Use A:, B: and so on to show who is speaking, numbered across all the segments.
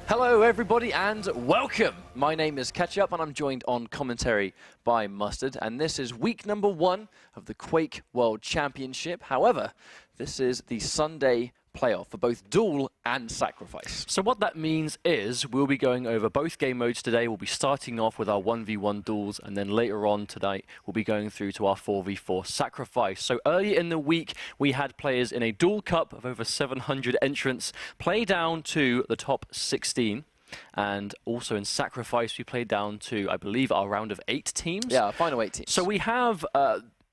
A: Hello everybody and welcome! My name is Ketchup and I'm joined on commentary by Mustard, and this is week number 1 of the Quake World Championship. However, this is the Sunday playoff for both Duel and Sacrifice.
B: So what that means is we'll be going over both game modes today. We'll be starting off with our 1v1 duels, and then later on tonight we'll be going through to our 4v4 Sacrifice. So earlier in the week we had players in a Duel Cup of over 700 entrants play down to the top 16. And also in Sacrifice we played down to, I believe, our round of 8 teams.
A: Yeah, final 8 teams.
B: So we have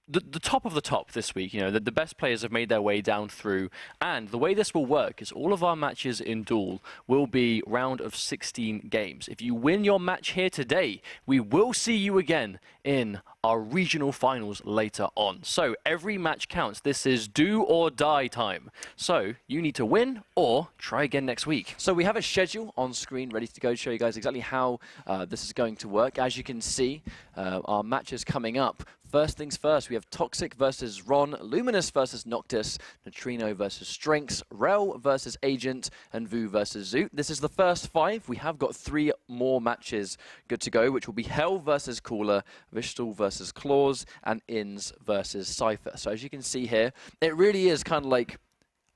B: the top of the top this week. You know, the best players have made their way down through, and the way this will work is all of our matches in Duel will be round of 16 games. If you win your match here today, we will see you again in our regional finals later on. So every match counts. This is do or die time. So you need to win or try again next week.
A: So we have a schedule on screen ready to go to show you guys exactly how this is going to work. As you can see, our matches coming up. First things first, we have Toxic versus Ron, Luminous versus Noctis, Neutrino versus Strengths, Rel versus Agent, and Vu versus Zoot. This is the first 5. We have got 3 more matches good to go, which will be Hell versus Cooler, Vishtal versus Claws, and Inns versus Cypher. So as you can see here, it really is kind of like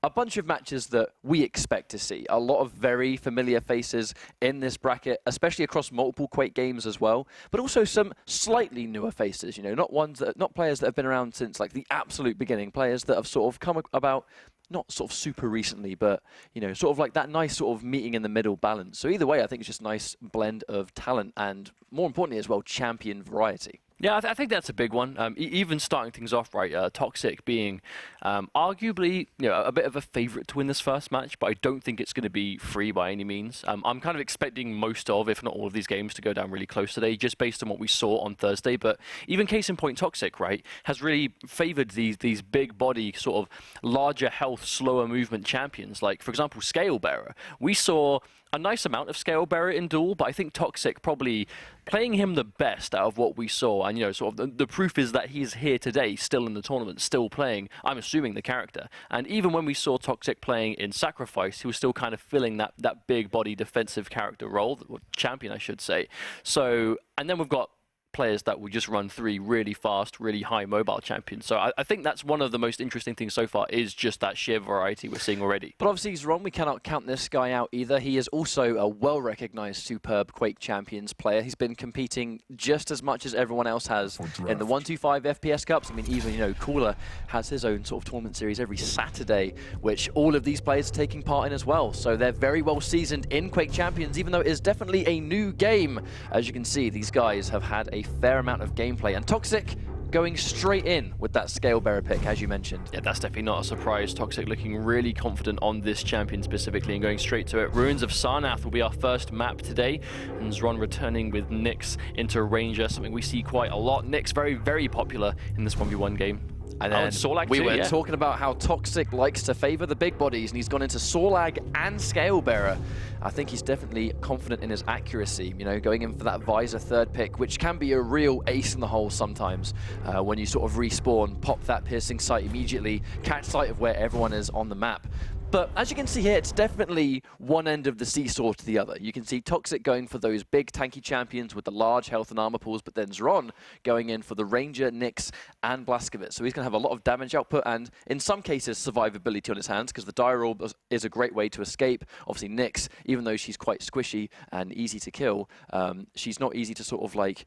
A: a bunch of matches that we expect to see. A lot of very familiar faces in this bracket, especially across multiple Quake games as well, but also some slightly newer faces, you know, not players that have been around since like the absolute beginning, players that have sort of come about not sort of super recently, but, you know, sort of like that nice sort of meeting in the middle balance. So either way, I think it's just a nice blend of talent and, more importantly as well, champion variety.
B: Yeah, I think that's a big one. Even starting things off right, Toxic being arguably, you know, a bit of a favourite to win this first match, but I don't think it's going to be free by any means. I'm kind of expecting most of, if not all of these games to go down really close today, just based on what we saw on Thursday. But even case in point, Toxic, right, has really favoured these big body, sort of larger health, slower movement champions. Like, for example, Scalebearer. We saw a nice amount of Scalebearer in Duel, but I think Toxic probably playing him the best out of what we saw. And, you know, sort of the proof is that he's here today, still in the tournament, still playing, I'm assuming, the character. And even when we saw Toxic playing in Sacrifice, he was still kind of filling that big body defensive character role, or champion, I should say. So, and then we've got players that will just run 3 really fast, really high mobile champions. So I think that's one of the most interesting things so far, is just that sheer variety we're seeing already.
A: But obviously he's wrong. We cannot count this guy out either. He is also a well-recognized superb Quake Champions player. He's been competing just as much as everyone else has in the 125 FPS Cups. I mean, even, you know, Cooler has his own sort of tournament series every Saturday, which all of these players are taking part in as well. So they're very well seasoned in Quake Champions, even though it is definitely a new game. As you can see, these guys have had a fair amount of gameplay, and Toxic going straight in with that Scalebearer pick, as you mentioned.
B: Yeah, that's definitely not a surprise. Toxic looking really confident on this champion specifically and going straight to it. Ruins of Sarnath will be our first map today, and Xron returning with Nyx into Ranger, something we see quite a lot. Nyx very, very popular in this 1v1 game.
A: And then we were talking about how Toxic likes to favour the big bodies, and he's gone into Sorlag and Scalebearer. I think he's definitely confident in his accuracy, you know, going in for that Visor 3rd pick, which can be a real ace in the hole sometimes. When you sort of respawn, pop that piercing sight immediately, catch sight of where everyone is on the map. But as you can see here, it's definitely one end of the seesaw to the other. You can see Toxic going for those big tanky champions with the large health and armor pools, but then Xron going in for the Ranger, Nyx, and Blaskovitz. So he's going to have a lot of damage output and, in some cases, survivability on his hands, because the Dire Orb is a great way to escape. Obviously, Nyx, even though she's quite squishy and easy to kill, she's not easy to sort of like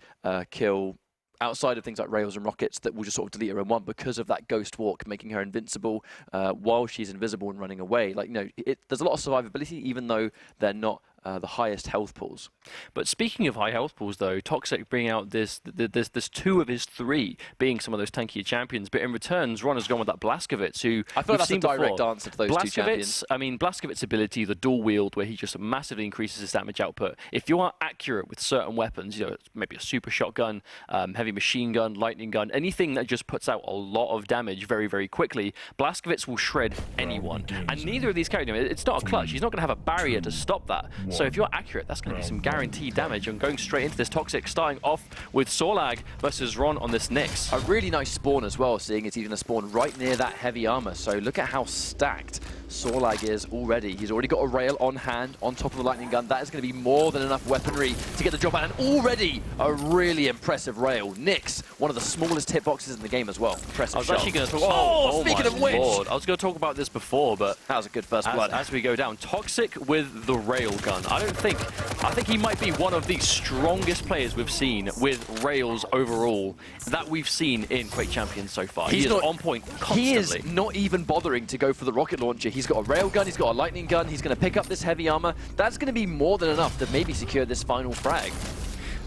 A: kill outside of things like rails and rockets that will just sort of delete her in one, because of that ghost walk, making her invincible while she's invisible and running away. Like, you know, there's a lot of survivability, even though they're not the highest health pools.
B: But speaking of high health pools, though, Toxic bringing out this 2 of his 3 being some of those tankier champions, but in return, Xron has gone with that Blaskovitz, who
A: I feel like that's a direct answer to those 2 champions.
B: I mean, Blaskovitz's ability, the dual wield, where he just massively increases his damage output. If you are accurate with certain weapons, you know, maybe a super shotgun, heavy machine gun, lightning gun, anything that just puts out a lot of damage very, very quickly, Blaskovitz will shred anyone. And neither of these characters, it's not a clutch. He's not going to have a barrier to stop that. So if you're accurate, that's going to be some guaranteed damage. And going straight into this Toxic, starting off with Sorlag versus Ron on this Nyx.
A: A really nice spawn as well, seeing as he's going to spawn right near that heavy armor. So look at how stacked Sorlag is already. He's already got a rail on hand, on top of the lightning gun. That is going to be more than enough weaponry to get the job out. And already a really impressive rail. Nyx, one of the smallest hitboxes in the game as well. Impressive.
B: I was actually going to talk.
A: Oh, speaking of which,
B: Lord. I was going to talk about this before, but
A: that was a good first blood.
B: As we go down, Toxic with the rail gun. I think he might be one of the strongest players we've seen with rails overall that we've seen in Quake Champions so far. He is on point constantly.
A: He is not even bothering to go for the rocket launcher. He's got a rail gun, he's got a lightning gun, he's going to pick up this heavy armor. That's going to be more than enough to maybe secure this final frag.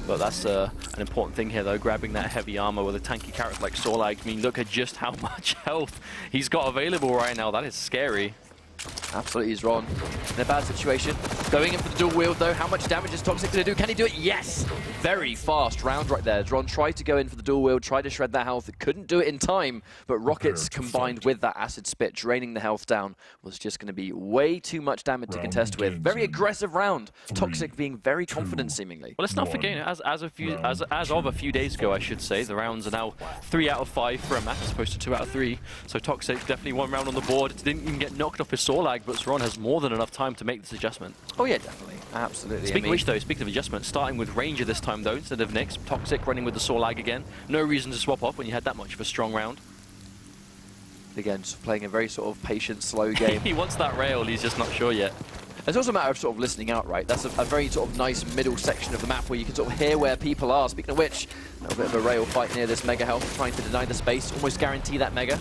B: But that's an important thing here, though, grabbing that heavy armor with a tanky character like Sorlag. I mean, look at just how much health he's got available right now. That is scary.
A: Absolutely, he's Ron in a bad situation. Going in for the dual wield, though. How much damage is Toxic going to do? Can he do it? Yes! Very fast round right there. Ron tried to go in for the dual wield, tried to shred that health. Couldn't do it in time, but rockets combined with that acid spit, draining the health down, was just going to be way too much damage to contest with. Very aggressive round. Toxic being very confident, seemingly.
B: Well, let's not forget, as of a few days ago, I should say, the rounds are now 3 out of 5 for a map as opposed to 2 out of 3. So Toxic definitely 1 round on the board. Didn't even get knocked off his Sorlag, but Xron has more than enough time to make this adjustment.
A: Oh yeah, definitely. Absolutely.
B: Speaking of which, though, speaking of adjustment, starting with Ranger this time, though, instead of Nyx. Toxic running with the Sorlag again. No reason to swap off when you had that much of a strong round.
A: Again, just playing a very sort of patient, slow game.
B: He wants that rail, he's just not sure yet.
A: It's also a matter of sort of listening out, right? That's a very sort of nice middle section of the map where you can sort of hear where people are. Speaking of which, a little bit of a rail fight near this Mega Health, trying to deny the space, almost guarantee that Mega.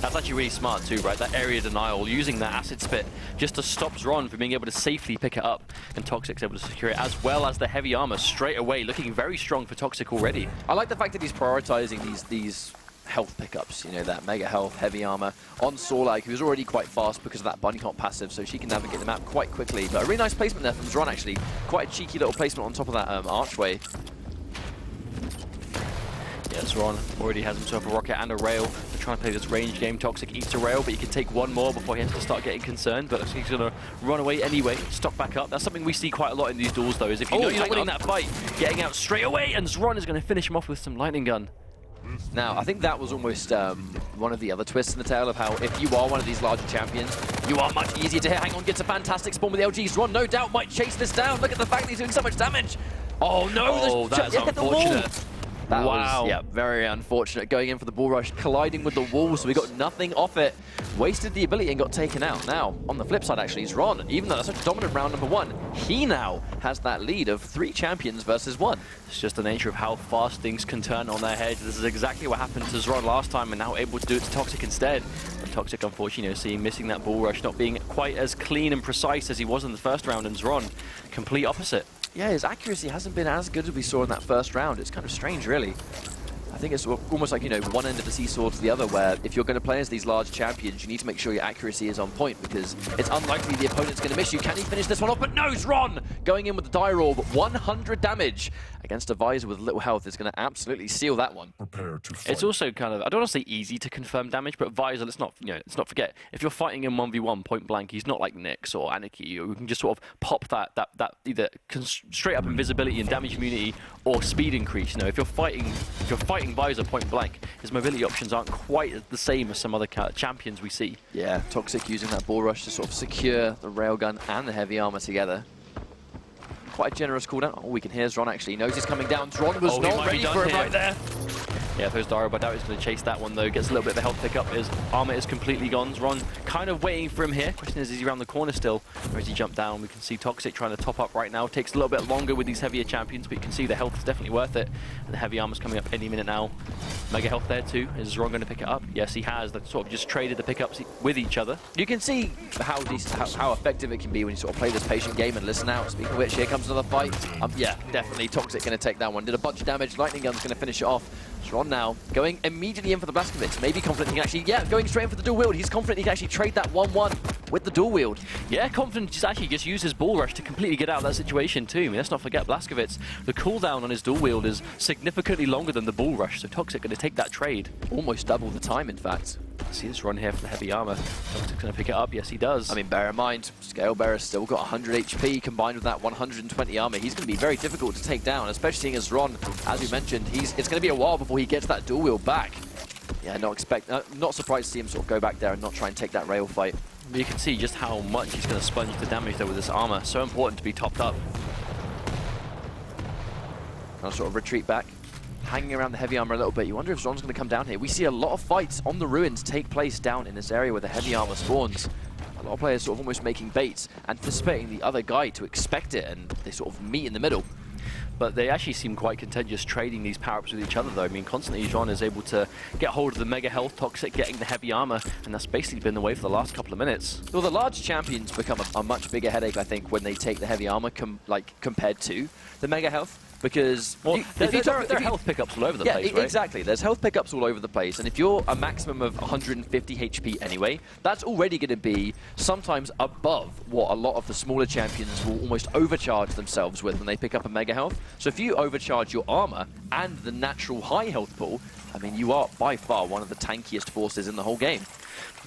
B: That's actually really smart too, right? That area denial, using that acid spit just to stop Xron from being able to safely pick it up. And Toxic's able to secure it, as well as the heavy armor straight away, looking very strong for Toxic already.
A: I like the fact that he's prioritizing these health pickups, you know, that mega health, heavy armor on Sorlag, who's already quite fast because of that bunny hop passive, so she can navigate the map quite quickly. But a really nice placement there from Xron, actually. Quite a cheeky little placement on top of that archway.
B: Yeah, Xron already has himself a rocket and a rail. They're trying to play this range game. Toxic eats a rail, but he can take one more before he has to start getting concerned. But he's going to run away anyway, stock back up. That's something we see quite a lot in these duels, though, is if you know you're not winning that fight, getting out straight away, and Xron is going to finish him off with some lightning gun.
A: Now, I think that was almost one of the other twists in the tale of how if you are one of these larger champions, you are much easier to hit. Hang on, gets a fantastic spawn with the LGs. Xron, no doubt, might chase this down. Look at the fact that he's doing so much damage. Oh, no.
B: Oh, that's unfortunate.
A: That was, yeah, very unfortunate. Going in for the bull rush, colliding with the wall, so we got nothing off it. Wasted the ability and got taken out. Now, on the flip side, actually, is Ron. Even though that's such a dominant round number 1, he now has that lead of 3 champions versus 1.
B: It's just the nature of how fast things can turn on their heads. This is exactly what happened to Xron last time, and now able to do it to Toxic instead. But Toxic, unfortunately, missing that bull rush, not being quite as clean and precise as he was in the first round, and Xron, complete opposite.
A: Yeah, his accuracy hasn't been as good as we saw in that first round. It's kind of strange, really. I think it's almost like, you know, one end of the seesaw to the other, where if you're going to play as these large champions, you need to make sure your accuracy is on point, because it's unlikely the opponent's going to miss you. Can he finish this one off? But no, Xron going in with the die roll, but 100 damage against a Visor with little health is going to absolutely seal that one.
C: Prepare to fight.
B: It's also kind of, I don't want to say easy to confirm damage, but Visor, let's not forget, if you're fighting in 1v1 point blank, he's not like Nyx or Anarchy, who can just sort of pop that either straight up invisibility and damage immunity or speed increase. You know, if you're fighting Visor point blank, his mobility options aren't quite the same as some other champions we see.
A: Yeah, Toxic using that bull rush to sort of secure the railgun and the heavy armor together. Quite a generous cooldown. Oh, we can hear Xron actually. He knows he's coming down. Xron was not ready for him right there.
B: Yeah, those Daro, but I doubt he's going to chase that one, though. Gets a little bit of a health pickup. His armor is completely gone. Xron kind of waiting for him here. Question is he around the corner still? Or has he jumped down? We can see Toxic trying to top up right now. Takes a little bit longer with these heavier champions, but you can see the health is definitely worth it. And the heavy armor's coming up any minute now. Mega health there, too. Is Xron going to pick it up? Yes, he has. They've sort of just traded the pickups with each other.
A: You can see how effective it can be when you sort of play this patient game and listen out. Speaking of which, here comes another fight. Yeah, definitely Toxic going to take that one. Did a bunch of damage. Lightning Gun's going to finish it off. Xron now going immediately in for the Blaskovitz. Maybe confident he can actually, yeah, going straight in for the dual wield. He's confident he can actually trade that 1-1 with the dual wield.
B: Yeah, confident to actually just use his bull rush to completely get out of that situation too. I mean, let's not forget Blaskovitz. The cooldown on his dual wield is significantly longer than the bull rush, so Toxic going to take that trade.
A: Almost double the time, in fact.
B: See this run here for the heavy armor. Toxic's going to pick it up. Yes, he does.
A: I mean, bear in mind, Scalebearer's still got 100 HP combined with that 120 armor. He's going to be very difficult to take down, especially seeing as Xron, as we mentioned, it's going to be a while before he gets that dual wield back. Yeah, not surprised to see him sort of go back there and not try and take that rail fight.
B: You can see just how much he's going to sponge the damage there with this armor. So important to be topped up.
A: I'll sort of retreat back, hanging around the heavy armor a little bit. You wonder if Xron's going to come down here. We see a lot of fights on the ruins take place down in this area where the heavy armor spawns. A lot of players sort of almost making baits, anticipating the other guy to expect it, and they sort of meet in the middle.
B: But they actually seem quite content just trading these power-ups with each other, though. I mean, constantly Xron is able to get hold of the mega health, Toxic getting the heavy armor, and that's basically been the way for the last couple of minutes.
A: Well, the large champions become a much bigger headache, I think, when they take the heavy armor compared to the mega health. Because
B: there are health pickups all over the place, right?
A: Exactly. There's health pickups all over the place, and if you're a maximum of 150 HP anyway, that's already going to be sometimes above what a lot of the smaller champions will almost overcharge themselves with when they pick up a mega health. So if you overcharge your armor and the natural high health pool, I mean, you are by far one of the tankiest forces in the whole game.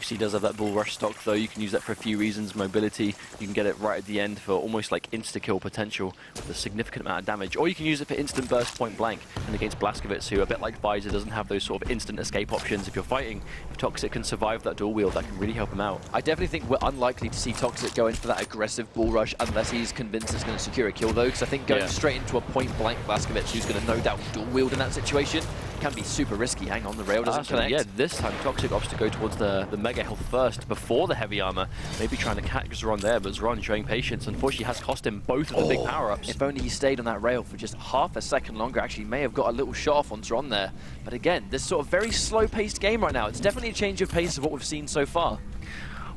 B: He does have that bull rush stock, though. You can use that for a few reasons. Mobility, you can get it right at the end for almost like insta-kill potential with a significant amount of damage. Or you can use it for instant burst point blank. And against Blazkowicz, who, a bit like Visor, doesn't have those sort of instant escape options if you're fighting. If Toxic can survive that dual wield, that can really help him out.
A: I definitely think we're unlikely to see Toxic go in for that aggressive bull rush unless he's convinced it's going to secure a kill, though. Because I think going straight into a point-blank Blazkowicz, who's going to no doubt dual wield in that situation, can be super risky. Hang on, the rail doesn't connect.
B: Yeah, this time Toxic opts to go towards the mega health first before the heavy armor. Maybe trying to catch Xron there, but Xron showing patience. Unfortunately, has cost him both of the big power-ups.
A: If only he stayed on that rail for just half a second longer, actually may have got a little shot off on Xron there. But again, this sort of very slow-paced game right now. It's definitely a change of pace of what we've seen so far.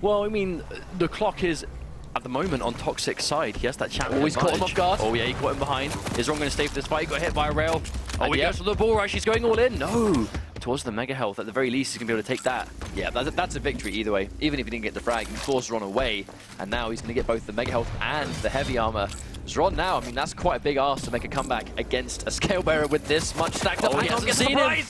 B: Well, I mean, the clock is at the moment on Toxic's side. He has that champion
A: Always caught him off guard.
B: Oh yeah, he caught him behind. Is Xron going to stay for this fight? He got hit by a rail. Oh, he goes for the bull rush. He's going all in. No. Towards the mega health. At the very least, he's going to be able to take that.
A: Yeah, that's a victory either way. Even if he didn't get the frag, he forced Xron away. And now he's going to get both the mega health and the heavy armor. Xron now, I mean, that's quite a big ask to make a comeback against a scale bearer with this much stacked up.
B: He hasn't seen him.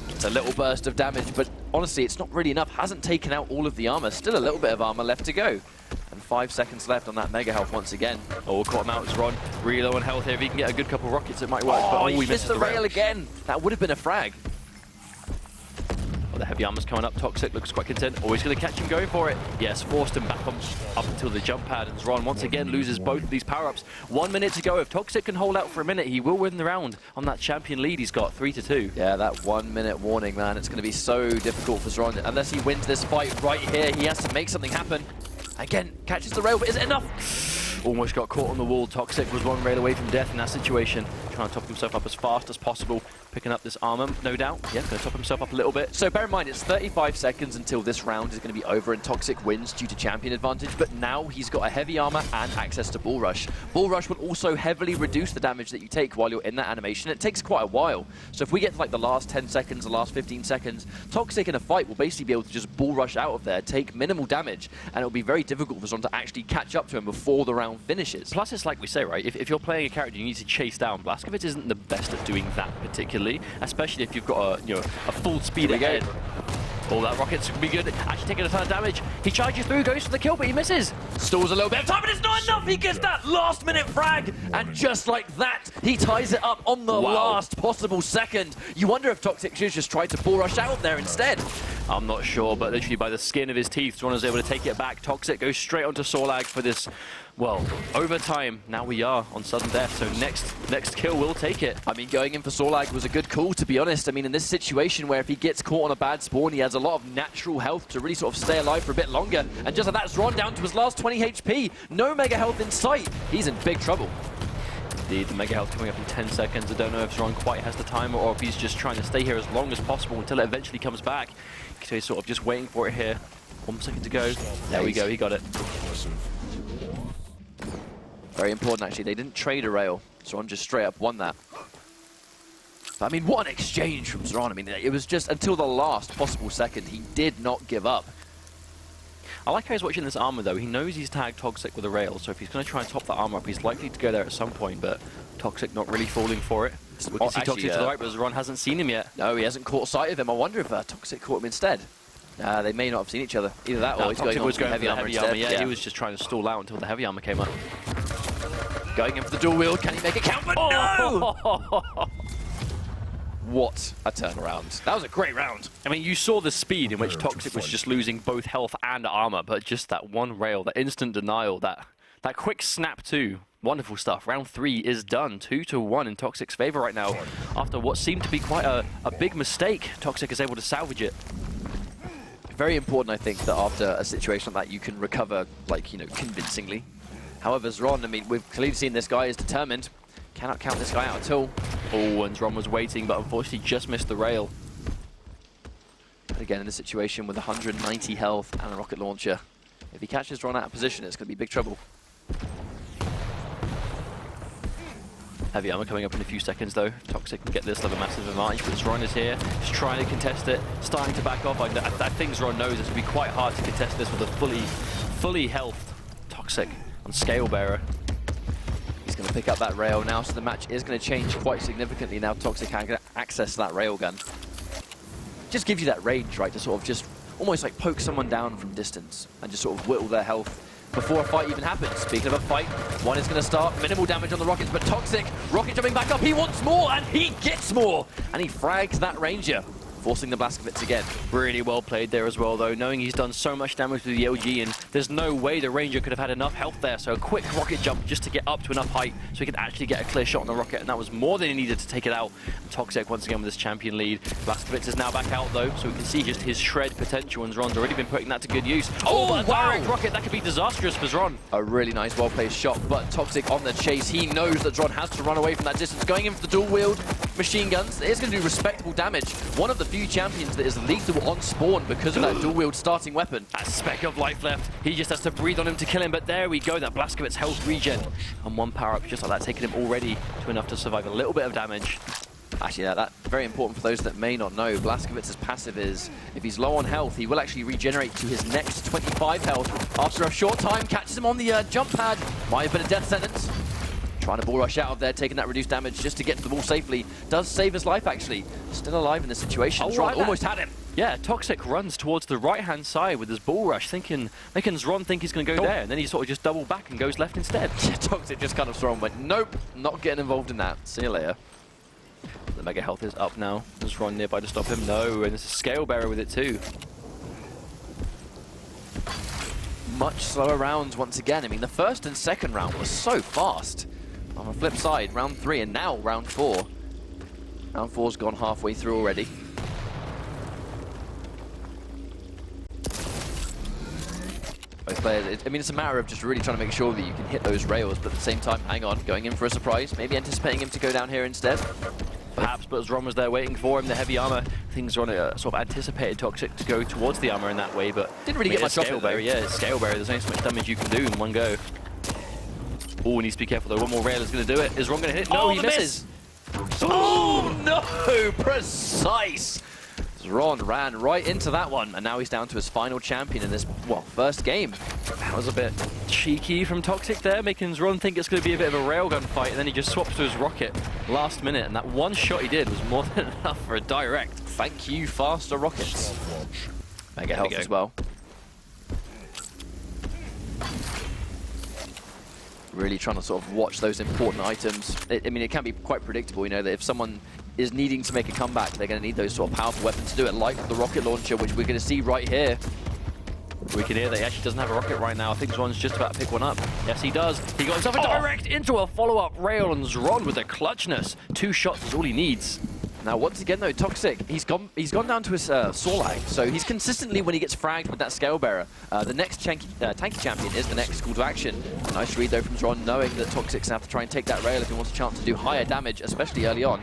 A: It's a little burst of damage, but honestly, it's not really enough. Hasn't taken out all of the armor. Still a little bit of armor left to go. And 5 seconds left on that mega health once again.
B: Oh, we'll caught him out. Xron really low on health here. If he can get a good couple rockets, it might work.
A: Oh, he missed the rail again. That would have been a frag.
B: The heavy armor's coming up. Toxic looks quite content. Oh, he's going to catch him going for it. Yes, forced him back up until the jump pad. And Xron once again loses both of these power-ups. 1 minute to go. If Toxic can hold out for a minute, he will win the round on that champion lead he's got, 3-2.
A: Yeah, that 1 minute warning, man. It's going to be so difficult for Xron. Unless he wins this fight right here, he has to make something happen. Again, catches the rail, but is it enough?
B: Almost got caught on the wall. Toxic was 1 rail away from death in that situation. Trying to top himself up as fast as possible. Picking up this armor, no doubt. Yeah, going to top himself up a little bit.
A: So bear in mind, it's 35 seconds until this round is going to be over and Toxic wins due to champion advantage, but now he's got a heavy armor and access to Bull Rush. Bull Rush will also heavily reduce the damage that you take while you're in that animation. It takes quite a while. So if we get to like the last 10 seconds, the last 15 seconds, Toxic in a fight will basically be able to just Bull Rush out of there, take minimal damage, and it'll be very difficult for someone to actually catch up to him before the round finishes.
B: Plus, it's like we say, right? If you're playing a character you need to chase down, Blazkowicz isn't the best at doing that particularly, especially if you've got a full speed ahead. Oh, that rocket's gonna be good. Actually taking a ton of damage. He charges through, goes for the kill, but he misses.
A: Stalls a little bit of time, but it's not enough. He gets that last minute frag, and just like that, he ties it up on the last possible second. You wonder if Toxic should just try to bull rush out there instead.
B: I'm not sure, but literally by the skin of his teeth, Xron is able to take it back. Toxic goes straight onto Sorlag for this, well, overtime. Now we are on sudden death, so next kill will take it.
A: I mean, going in for Sorlag was a good call, to be honest. I mean, in this situation where if he gets caught on a bad spawn, he has a lot of natural health to really sort of stay alive for a bit longer. And just like that, Xron down to his last 20 HP. No mega health in sight. He's in big trouble.
B: Indeed, the mega health coming up in 10 seconds. I don't know if Xron quite has the timer or if he's just trying to stay here as long as possible until it eventually comes back. So he's sort of just waiting for it here. 1 second to go. There we go, he got it.
A: Very important, actually. They didn't trade a rail. Xron just straight up won that. But, I mean, what an exchange from Xron. I mean, it was just until the last possible second. He did not give up.
B: I like how he's watching this armor, though. He knows he's tagged Toxic with a rail, so if he's going to try and top that armor up, he's likely to go there at some point, but Toxic not really falling for it. We can see Toxic to the right, but Xron hasn't seen him yet.
A: No, he hasn't caught sight of him. I wonder if Toxic caught him instead. They may not have seen each other. Either that or he's going on for the heavy armor instead.
B: Yeah, he was just trying to stall out until the heavy armor came up.
A: Going in for the dual wield. Can he make it count? But no! what a turnaround. That was a great round.
B: I mean, you saw the speed in which Toxic was just losing both health and armor, but just that one rail, that instant denial, that quick snap too. Wonderful stuff. Round 3 is done. 2-1 in Toxic's favor right now. After what seemed to be quite a big mistake, Toxic is able to salvage it.
A: Very important, I think, that after a situation like that, you can recover, like, you know, convincingly. However, Xron, I mean, we've clearly seen this guy is determined. Cannot count this guy out at all.
B: Oh, and Xron was waiting, but unfortunately just missed the rail.
A: But again, in this situation with 190 health and a rocket launcher, if he catches Xron out of position, it's going to be big trouble.
B: Heavy armor coming up in a few seconds though. Toxic can get this like a massive advantage, but Xron is here. He's trying to contest it, starting to back off. I think Xron knows it's going to be quite hard to contest this with a fully health Toxic on Scale Bearer.
A: He's going to pick up that rail now, so the match is going to change quite significantly now. Toxic can get access to that railgun. Just gives you that range, right, to sort of just almost like poke someone down from distance and just sort of whittle their health before a fight even happens. Speaking of a fight, one is going to start. Minimal damage on the rockets, but Toxic, rocket jumping back up. He wants more, and he gets more. And he frags that Ranger, forcing the Blazkowicz again.
B: Really well played there as well, though, knowing he's done so much damage with the LG, and there's no way the Ranger could have had enough health there, so a quick rocket jump just to get up to enough height so he could actually get a clear shot on the rocket, and that was more than he needed to take it out. And Toxic, once again, with his champion lead. Blazkowicz is now back out, though, so we can see just his shred potential, and Xron's already been putting that to good use. Oh, a direct rocket, that could be disastrous for Xron.
A: A really nice, well-placed shot, but Toxic on the chase. He knows that Xron has to run away from that distance. Going in for the dual-wield machine guns, it's going to do respectable damage. One of the few champions that is lethal on spawn because of that dual-wield starting weapon.
B: A speck of life left. He just has to breathe on him to kill him, but there we go. That Blazkowicz health regen. And one power-up just like that, taking him already to enough to survive a little bit of damage.
A: Actually, that's very important for those that may not know. Blazkowicz's passive is, if he's low on health, he will actually regenerate to his next 25 health after a short time. Catches him on the jump pad. Might have been a death sentence. Trying to ball rush out of there, taking that reduced damage just to get to the ball safely. Does save his life, actually. Still alive in this situation.
B: Oh,
A: Xron almost had him.
B: Yeah, Toxic runs towards the right-hand side with his ball rush, making Xron think he's going to go there, and then he sort of just double back and goes left instead.
A: Yeah, Toxic just kind of saw him, went, nope, not getting involved in that. See you later.
B: The mega health is up now. Does Xron nearby to stop him? No, and it's a Scale Bearer with it too.
A: Much slower rounds once again. I mean, the first and second round was so fast. On the flip side, round 3 and now round 4. Round 4's gone halfway through already. Both players, I mean, it's a matter of just really trying to make sure that you can hit those rails, but at the same time, hang on, going in for a surprise, maybe anticipating him to go down here instead.
B: Perhaps, but Xron was there waiting for him, the heavy armor. Things on sort of anticipated Toxic to go towards the armor in that way, but
A: didn't really get much off it though.
B: Yeah, Scale Bearer, there's only so much damage you can do in one go. Oh, he needs to be careful though. One more rail is going to do it. Is Xron going to hit? No, he misses.
A: Oh no! Precise! Xron ran right into that one, and now he's down to his final champion in this, well, first game.
B: That was a bit cheeky from Toxic there, making Xron think it's going to be a bit of a railgun fight, and then he just swaps to his rocket last minute, and that one shot he did was more than enough for a direct.
A: Thank you, faster rockets. Mega health as well. Really trying to sort of watch those important items. I mean, it can be quite predictable, you know, that if someone is needing to make a comeback, they're going to need those sort of powerful weapons to do it, like the rocket launcher, which we're going to see right here.
B: We can hear that he actually doesn't have a rocket right now. I think Xron's just about to pick one up. Yes, he does. He got himself a direct into a follow-up rail, and Xron with the clutchness. 2 shots is all he needs.
A: Now, once again, though, Toxic, he's gone down to his Sorlag, so he's consistently, when he gets fragged with that Scale Bearer, the next tanky champion is the next call to action. Nice read, though, from Xron, knowing that Toxic's going to have to try and take that rail if he wants a chance to do higher damage, especially early on.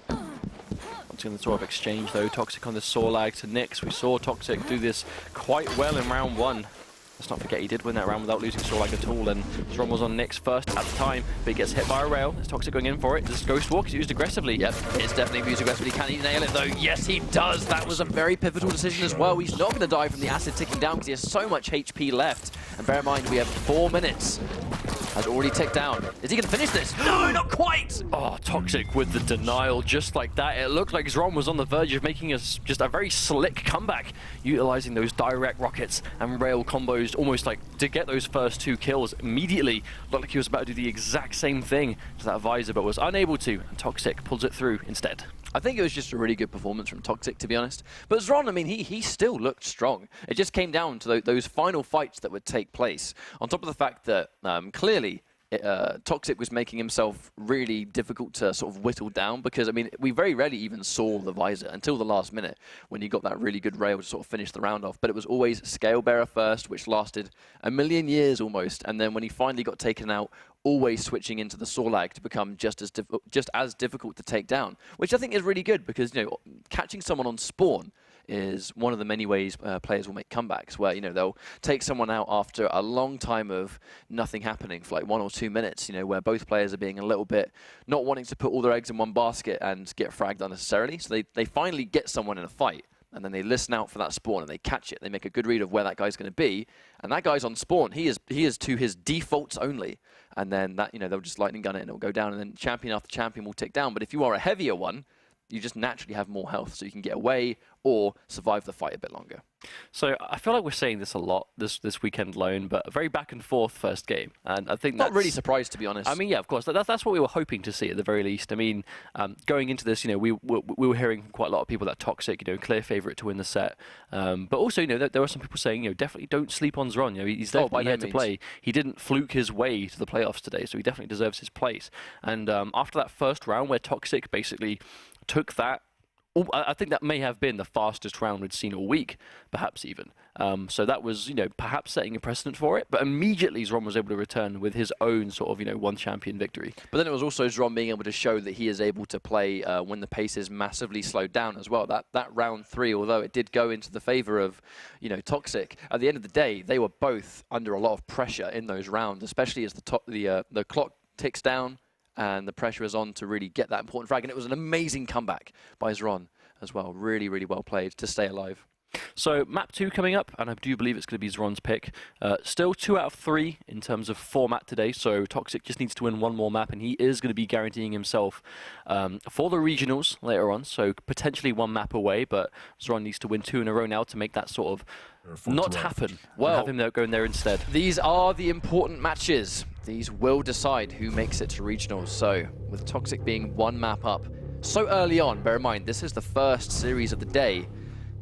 B: Once again, the sort of exchange, though. Toxic on the Sorlag to Nyx. We saw Toxic do this quite well in round 1. Let's not forget he did win that round without losing Sorlag at all, and Xron was on Nyx first at the time, but he gets hit by a rail. Is Toxic going in for it? Does Ghost Walk is used aggressively?
A: Yep, it's definitely used aggressively. Can he nail it though? Yes, he does. That was a very pivotal decision as well. He's not going to die from the acid ticking down because he has so much HP left. And bear in mind, we have 4 minutes has already ticked down. Is he going to finish this? No, not quite!
B: Oh, Toxic with the denial just like that. It looked like Xron was on the verge of making just a very slick comeback, utilizing those direct rockets and rail combos almost like to get those first 2 kills immediately. Looked like he was about to do the exact same thing to that visor, but was unable to, and Toxic pulls it through instead.
A: I think it was just a really good performance from Toxic, to be honest. But Xron, I mean, he still looked strong. It just came down to those final fights that would take place. On top of the fact that clearly Toxic was making himself really difficult to sort of whittle down, because, I mean, we very rarely even saw the visor until the last minute when he got that really good rail to sort of finish the round off. But it was always Scalebearer first, which lasted a million years almost. And then when he finally got taken out, always switching into the Sorlag to become just as difficult to take down, which I think is really good because, you know, catching someone on spawn is one of the many ways players will make comebacks, where, you know, they'll take someone out after a long time of nothing happening for like 1 or 2 minutes, you know, where both players are being a little bit not wanting to put all their eggs in one basket and get fragged unnecessarily. So they finally get someone in a fight, and then they listen out for that spawn and they catch it. They make a good read of where that guy's going to be, and that guy's on spawn. He is to his defaults only, and then that, you know, they'll just lightning gun it and it'll go down, and then champion after champion will tick down. But if you are a heavier one, you just naturally have more health, so you can get away or survive the fight a bit longer.
B: So I feel like we're saying this a lot this weekend alone, but a very back and forth first game, and I think
A: not really surprised, to be honest.
B: I mean, yeah, of course, that's what we were hoping to see at the very least. I mean, going into this, you know, we were hearing from quite a lot of people that Toxic, you know, clear favorite to win the set, but also, you know, there were some people saying, you know, definitely don't sleep on Xron. You know, he's definitely here to play. He didn't fluke his way to the playoffs today, so he definitely deserves his place. And after that first round, where Toxic basically took that. I think that may have been the fastest round we'd seen all week, perhaps even. So that was, you know, perhaps setting a precedent for it. But immediately Xron was able to return with his own sort of, you know, one champion victory.
A: But then it was also Xron being able to show that he is able to play when the pace is massively slowed down as well. That round 3, although it did go into the favor of, you know, Toxic, at the end of the day, they were both under a lot of pressure in those rounds, especially as the clock ticks down and the pressure is on to really get that important frag. And it was an amazing comeback by Xron as well. Really, really well played to stay alive.
B: So map 2 coming up, and I do believe it's going to be Xron's pick. Still 2 out of 3 in terms of format today, so Toxic just needs to win 1 more map, and he is going to be guaranteeing himself for the regionals later on, so potentially 1 map away, but Xron needs to win 2 in a row now to make that sort of not happen. Well, have him go in there instead.
A: These are the important matches. These will decide who makes it to regionals. So with Toxic being 1 map up so early on, bear in mind, this is the first series of the day.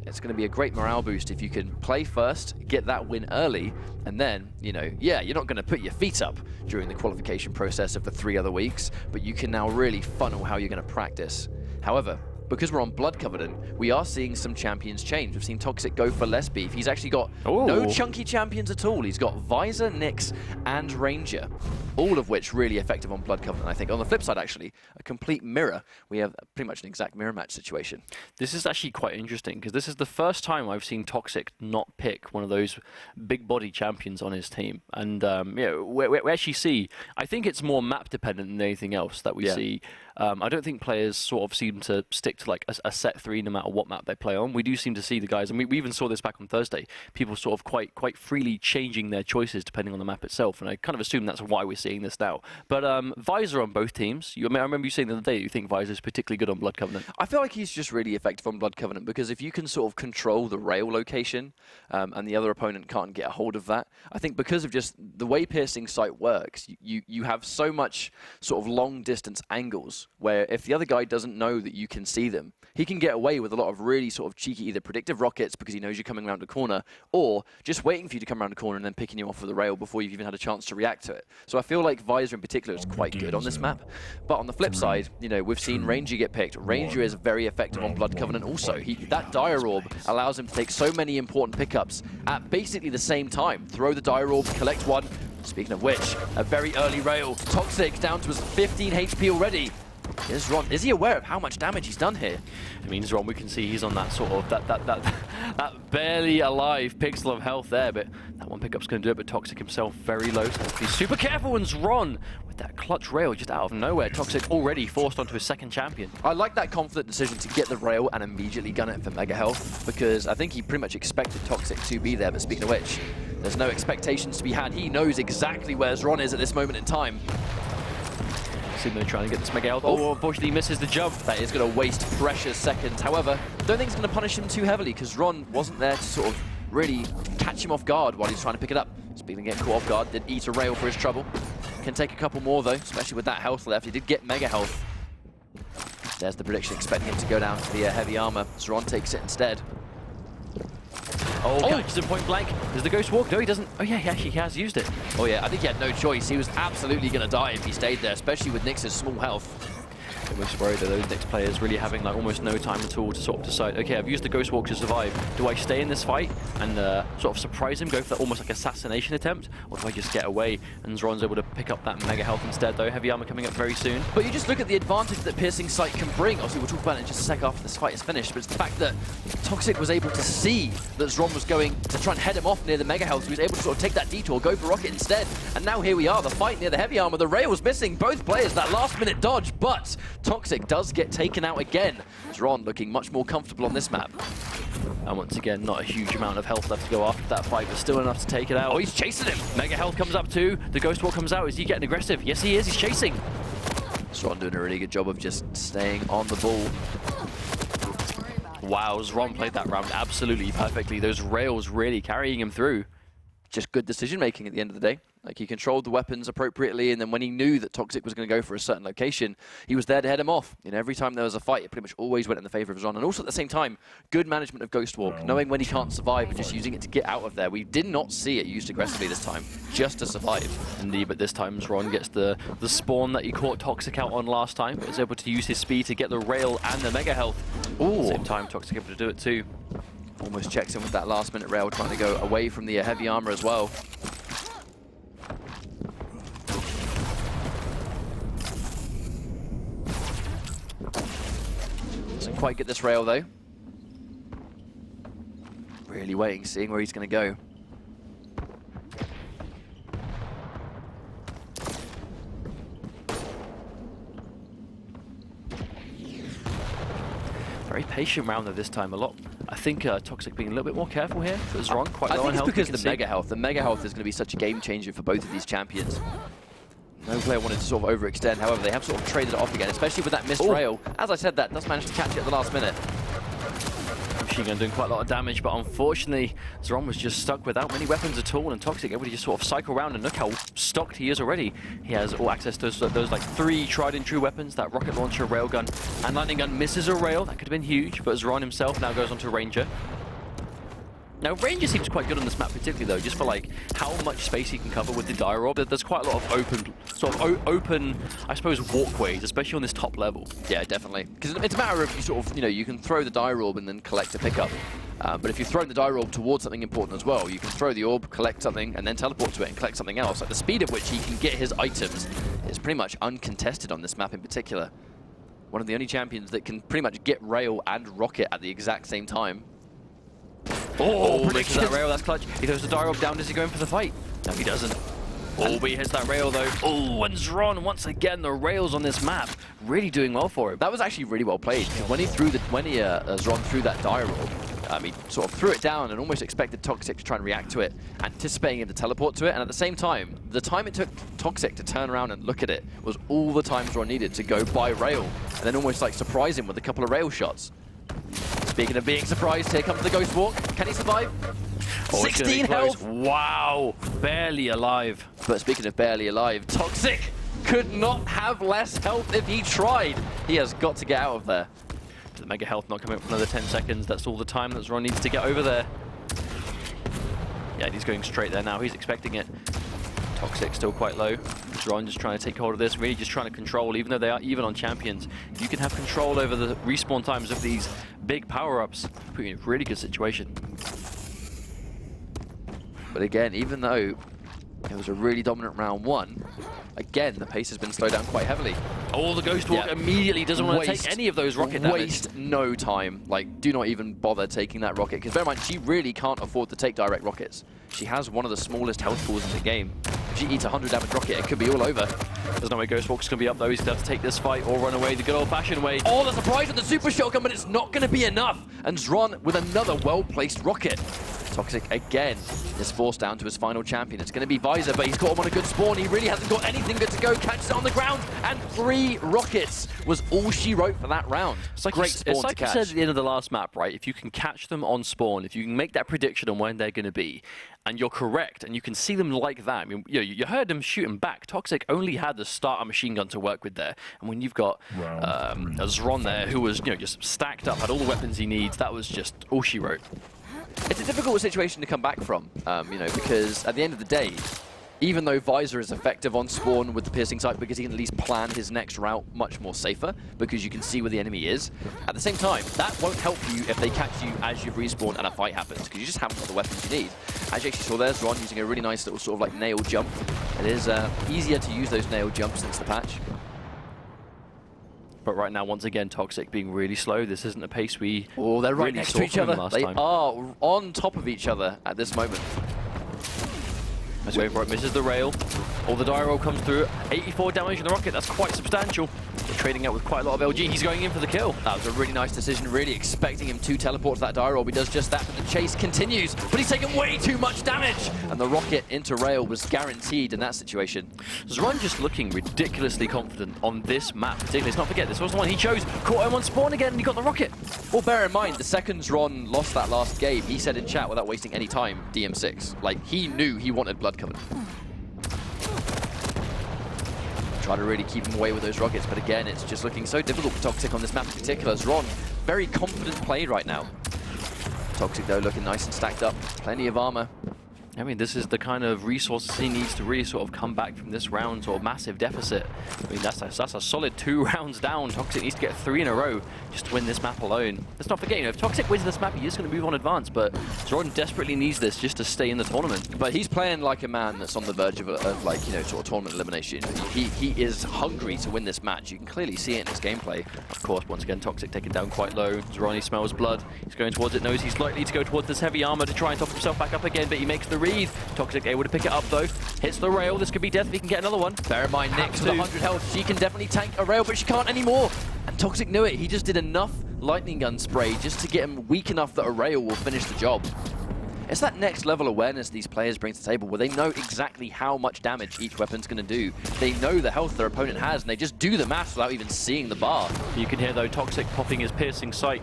A: It's going to be a great morale boost if you can play first, get that win early, and then, you know, yeah, you're not going to put your feet up during the qualification process of the 3 other weeks, but you can now really funnel how you're going to practice. However, because we're on Blood Covenant, we are seeing some champions change. We've seen Toxic go for less beef. He's actually got no chunky champions at all. He's got Visor, Nyx, and Ranger, all of which really effective on Blood Covenant, I think. On the flip side, actually, a complete mirror. We have pretty much an exact mirror match situation.
B: This is actually quite interesting, because this is the first time I've seen Toxic not pick one of those big body champions on his team. And, you know, we actually see, I think it's more map dependent than anything else that we see. I don't think players sort of seem to stick to like a set 3 no matter what map they play on. We do seem to see the guys, and we even saw this back on Thursday, people sort of quite freely changing their choices depending on the map itself, and I kind of assume that's why we're seeing this now. But Visor on both teams, I remember you saying the other day that you think Visor is particularly good on Blood Covenant.
A: I feel like he's just really effective on Blood Covenant, because if you can sort of control the rail location and the other opponent can't get a hold of that, I think because of just the way Piercing Sight works, you have so much sort of long distance angles where if the other guy doesn't know that you can see them, he can get away with a lot of really sort of cheeky either predictive rockets because he knows you're coming around the corner, or just waiting for you to come around the corner and then picking you off with the rail before you've even had a chance to react to it. So I feel like Visor in particular is quite good on this map. But on the flip side, you know, we've seen Ranger get picked. Ranger is very effective on Blood Covenant also. That Dire Orb allows him to take so many important pickups at basically the same time. Throw the Dire Orb, collect 1. Speaking of which, a very early rail. Toxic down to his 15 HP already. Is Xron, is he aware of how much damage he's done here?
B: I mean, Xron, we can see he's on that sort of, that barely alive pixel of health there, but that 1 pickup's going to do it, but Toxic himself very low, so have to be super careful, and Xron with that clutch rail just out of nowhere. Toxic already forced onto his 2nd champion.
A: I like that confident decision to get the rail and immediately gun it for mega health, because I think he pretty much expected Toxic to be there, but speaking of which, There's no expectations to be had. He knows exactly where Xron is at this moment in time.
B: Sumo trying to get this mega health. Oh, unfortunately he misses the jump.
A: That is going to waste precious seconds. However, don't think it's going to punish him too heavily because Xron wasn't there to sort of really catch him off guard while he's trying to pick it up. Speaking of getting caught off guard, did eat a rail for his trouble. Can take a couple more though, especially with that health left. He did get mega health. There's the prediction, expecting him to go down to the heavy armor. Xron takes it instead.
B: Oh, catches him point blank. Does the Ghost walk? No, he doesn't. Oh yeah, he actually has used it.
A: Oh yeah, I think he had no choice. He was absolutely going to die if he stayed there, especially with Nyx's small health.
B: I'm most worried that those Nyx players really having like almost no time at all to sort of decide, okay, I've used the Ghost Walk to survive. Do I stay in this fight and sort of surprise him, go for that almost like assassination attempt, or do I just get away? And Xron's able to pick up that mega health instead though. Heavy armor coming up very soon.
A: But you just look at the advantage that Piercing Sight can bring. Obviously we'll talk about it in just a sec after this fight is finished, but it's the fact that Toxic was able to see that Xron was going to try and head him off near the mega health, so he was able to sort of take that detour, go for Rocket instead. And now here we are, the fight near the heavy armor. The rail's missing both players, that last minute dodge, but Toxic does get taken out again. Xron looking much more comfortable on this map.
B: And once again, not a huge amount of health left to go after that fight, but still enough to take it out.
A: Oh, he's chasing him.
B: Mega health comes up too. The Ghost Walk comes out. Is he getting aggressive? Yes, he is. He's chasing.
A: Xron doing a really good job of just staying on the ball.
B: Wow, Xron played that round absolutely perfectly. Those rails really carrying him through.
A: Just good decision making at the end of the day. Like, he controlled the weapons appropriately, and then when he knew that Toxic was going to go for a certain location, he was there to head him off. You know, every time there was a fight, it pretty much always went in the favor of Xron. And also at the same time, good management of Ghost Walk, knowing when he can't survive and just using it to get out of there. We did not see it used aggressively this time, just to survive.
B: Indeed, but this time Xron gets the spawn that he caught Toxic out on last time, but is able to use his speed to get the rail and the mega health. Ooh. At the same time, Toxic able to do it too.
A: Almost checks in with that last minute rail, trying to go away from the heavy armor as well. Doesn't quite get this rail though. Really waiting, seeing where he's going to go.
B: Very patient round though this time. I think Toxic being a little bit more careful here. But Xron quite low
A: on
B: on health.
A: Because of the mega health. The mega health is going to be such a game changer for both of these champions. No player wanted to sort of overextend. However, they have sort of traded it off again, especially with that missed rail. As I said, that does manage to catch it at the last minute.
B: Machine gun doing quite a lot of damage, but unfortunately, Xron was just stuck without many weapons at all, and Toxic able to just sort of cycle around, and look how stocked he is already. He has all access to those like 3 tried and true weapons, that rocket launcher, railgun, and lightning gun. Misses a rail, that could have been huge, but Xron himself now goes on to Ranger. Now, Ranger seems quite good on this map particularly though, just for like how much space he can cover with the dire orb. There's quite a lot of open, I suppose, walkways, especially on this top level.
A: Yeah, definitely. Because it's a matter of, you sort of, you know, you can throw the dire orb and then collect a pickup. But if you're throwing the dire orb towards something important as well, you can throw the orb, collect something, and then teleport to it and collect something else. Like, the speed at which he can get his items is pretty much uncontested on this map in particular. One of the only champions that can pretty much get rail and rocket at the exact same time.
B: Oh, makes that rail, that's clutch. He throws the dire orb down. Does he go in for the fight? No, he doesn't. Oh, but he hits that rail though. Oh, and Xron, once again, the rails on this map really doing well for him.
A: That was actually really well played. When he threw Xron threw that dire orb, he sort of threw it down and almost expected Toxic to try and react to it, anticipating him to teleport to it. And at the same time, the time it took Toxic to turn around and look at it was all the time Xron needed to go by rail, and then almost like surprise him with a couple of rail shots. Speaking of being surprised, here comes the Ghost Walk. Can he survive?
B: Oh,
A: 16 health!
B: Wow, barely alive.
A: But speaking of barely alive, Toxic could not have less health if he tried. He has got to get out of there.
B: The mega health not coming up for another 10 seconds. That's all the time that Xron needs to get over there. Yeah, he's going straight there now. He's expecting it. Toxic still quite low. Xron just trying to take hold of this, really just trying to control, even though they are even on champions. If you can have control over the respawn times of these big power-ups, put you in a really good situation.
A: But again, even though it was a really dominant round 1, again, the pace has been slowed down quite heavily.
B: Oh, the Ghost Walk immediately doesn't want to take any of those rocket damage.
A: Waste no time. Like, do not even bother taking that rocket, because bear in mind, she really can't afford to take direct rockets. She has one of the smallest health pools in the game. If she eats 100 damage rocket, it could be all over.
B: There's no way Ghost Walk's going to be up though. He's going to have to take this fight or run away the good old-fashioned way.
A: Oh, the surprise with the super shotgun, but it's not going to be enough. And Xron with another well-placed rocket. Toxic again is forced down to his final champion. It's going to be Visor, but he's caught him on a good spawn. He really hasn't got anything good to go. Catches it on the ground, and 3 rockets was all she wrote for that round.
B: It's like
A: great spawn to catch.
B: It's like you said at the end of the last map, right? If you can catch them on spawn, if you can make that prediction on when they're going to be, and you're correct, and you can see them like that. I mean, you heard them shooting back. Toxic only had the starter machine gun to work with there, and when you've got a Xron there who was just stacked up, had all the weapons he needs, that was just all she wrote.
A: It's a difficult situation to come back from, because at the end of the day, even though Visor is effective on spawn with the piercing sight because he can at least plan his next route much more safer because you can see where the enemy is, at the same time, that won't help you if they catch you as you've respawned and a fight happens because you just haven't got the weapons you need. As you actually saw there, Xron using a really nice little sort of like nail jump. It is easier to use those nail jumps since the patch.
B: But right now, once again, Toxic being really slow. This isn't a pace we
A: they're right
B: really
A: next to each other. They
B: time.
A: are on top of each other at this moment.
B: Let's wait for it, misses the rail. All the die roll comes through. 84 damage on the rocket, that's quite substantial. They're trading out with quite a lot of LG. He's going in for the kill.
A: That was a really nice decision, really expecting him to teleport to that die roll. He does just that, but the chase continues. But he's taken way too much damage. And the rocket into rail was guaranteed in that situation.
B: Xron just looking ridiculously confident on this map. Particularly, let's not forget, this was the one he chose. Caught him on spawn again, and he got the rocket.
A: Well, bear in mind, the second Xron lost that last game, he said in chat without wasting any time, DM6. Like, he knew he wanted Blood Covenant. Try to really keep him away with those rockets, but again, it's just looking so difficult for Toxic on this map in particular. Xron, very confident play right now. Toxic, though, looking nice and stacked up. Plenty of armor.
B: I mean, this is the kind of resources he needs to really sort of come back from this round sort of massive deficit. I mean, that's a solid 2 rounds down. Toxic needs to get 3 in a row just to win this map alone. Let's not forget, if Toxic wins this map, he is going to move on advance, but Xron desperately needs this just to stay in the tournament.
A: But he's playing like a man that's on the verge of sort of tournament elimination. He is hungry to win this match. You can clearly see it in his gameplay.
B: Of course, once again, Toxic taken down quite low. Xron, he smells blood. He's going towards it, knows he's likely to go towards this heavy armor to try and top himself back up again, but he makes the read. Toxic able to pick it up though. Hits the rail. This could be death if he can get another one.
A: Bear in mind, Nyx with 100 health. She can definitely tank a rail, but she can't anymore. And Toxic knew it. He just did enough lightning gun spray just to get him weak enough that a rail will finish the job. It's that next level awareness these players bring to the table where they know exactly how much damage each weapon's going to do. They know the health their opponent has, and they just do the math without even seeing the bar.
B: You can hear though Toxic popping his piercing sight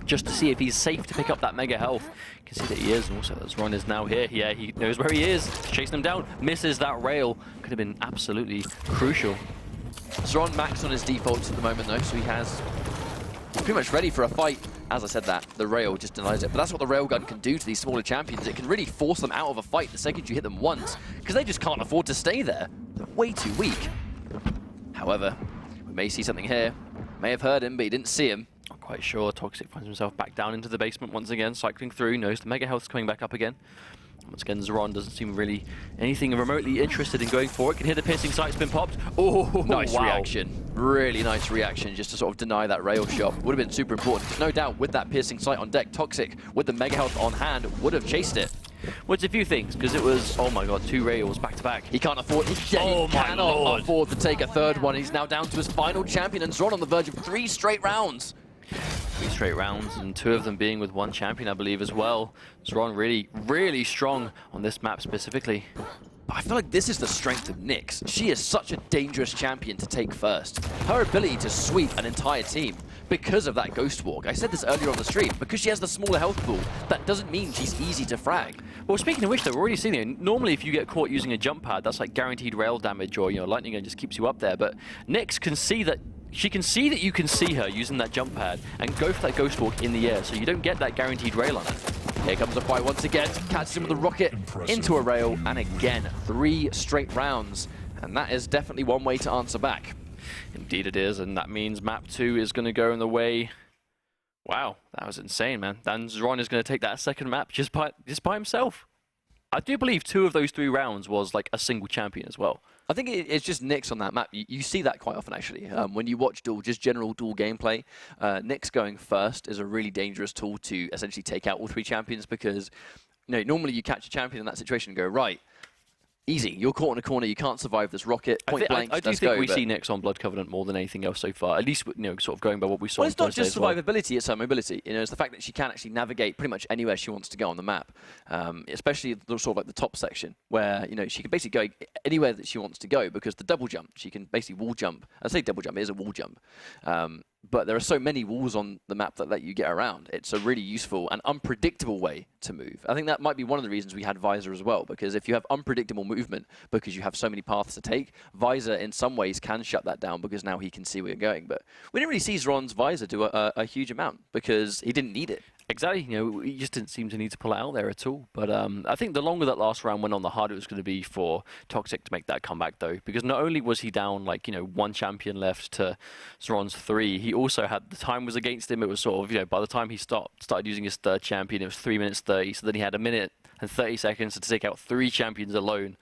B: just to see if he's safe to pick up that mega health. You can see that he is, and also that Xron is now here. Yeah, he knows where he is. He's chasing him down. Misses that rail. Could have been absolutely crucial.
A: Xron max on his defaults at the moment though, so he's pretty much ready for a fight. As I said that, the rail just denies it. But that's what the railgun can do to these smaller champions. It can really force them out of a fight the second you hit them once, because they just can't afford to stay there. They're way too weak. However, we may see something here. May have heard him, but he didn't see him.
B: Not quite sure. Toxic finds himself back down into the basement once again, cycling through, knows the mega health's coming back up again. Once again, Xron doesn't seem really anything remotely interested in going for it. Can hear the piercing sight's been popped. Oh,
A: nice
B: wow.
A: reaction. Really nice reaction just to sort of deny that rail shot. Would have been super important. No doubt with that piercing sight on deck, Toxic with the mega health on hand would have chased it.
B: Well, it's a few things, because it was, oh my god, 2 rails back to back.
A: He can't afford, he cannot afford to take a third one. He's now down to his final champion, and Xron on the verge of 3 straight rounds.
B: 3 straight rounds, and 2 of them being with 1 champion, I believe, as well. Xron really, really strong on this map specifically.
A: I feel like this is the strength of Nyx. She is such a dangerous champion to take first. Her ability to sweep an entire team because of that Ghost Walk. I said this earlier on the stream. Because she has the smaller health pool, that doesn't mean she's easy to frag.
B: Well, speaking of which, though, we're already seeing it. Normally, if you get caught using a jump pad, that's like guaranteed rail damage, or lightning gun just keeps you up there. But Nyx can see that. She can see that you can see her using that jump pad and go for that Ghost Walk in the air, so you don't get that guaranteed rail on it.
A: Here comes the fight once again. Catches him with a rocket into a rail, and again, 3 straight rounds. And that is definitely one way to answer back.
B: Indeed it is, and that means map 2 is going to go in the way. Wow, that was insane, man. Dan Xron is going to take that second map just by himself. I do believe 2 of those 3 rounds was like a single champion as well.
A: I think it's just Nyx on that map. You see that quite often, actually. When you watch Duel, just general Duel gameplay, Nyx going first is a really dangerous tool to essentially take out all 3 champions, because normally you catch a champion in that situation and go, right, easy. You're caught in a corner. You can't survive this rocket. Point blank.
B: I do think we see Nyx on Blood Covenant more than anything else so far. At least, you know, sort of going by what we saw.
A: Well, it's not just survivability; it's her mobility. You know, it's the fact that she can actually navigate pretty much anywhere she wants to go on the map, especially the sort of like the top section, where you know she can basically go anywhere that she wants to go because the double jump, she can basically wall jump. I say double jump; it is a wall jump. But there are so many walls on the map that let you get around. It's a really useful and unpredictable way to move. I think that might be one of the reasons we had Visor as well, because if you have unpredictable movement because you have so many paths to take, Visor in some ways can shut that down because now he can see where you're going. But we didn't really see Xron's Visor do a huge amount because he didn't need it.
B: Exactly, you know, he just didn't seem to need to pull it out there at all. But I think the longer that last round went on, the harder it was going to be for toxjg to make that comeback, though, because not only was he down, like, you know, 1 champion left to Xron's 3, he also had, the time was against him. It was sort of, you know, by the time he started using his 3rd champion, it was 3 minutes 30, so then he had 1 minute and 30 seconds to take out 3 champions alone.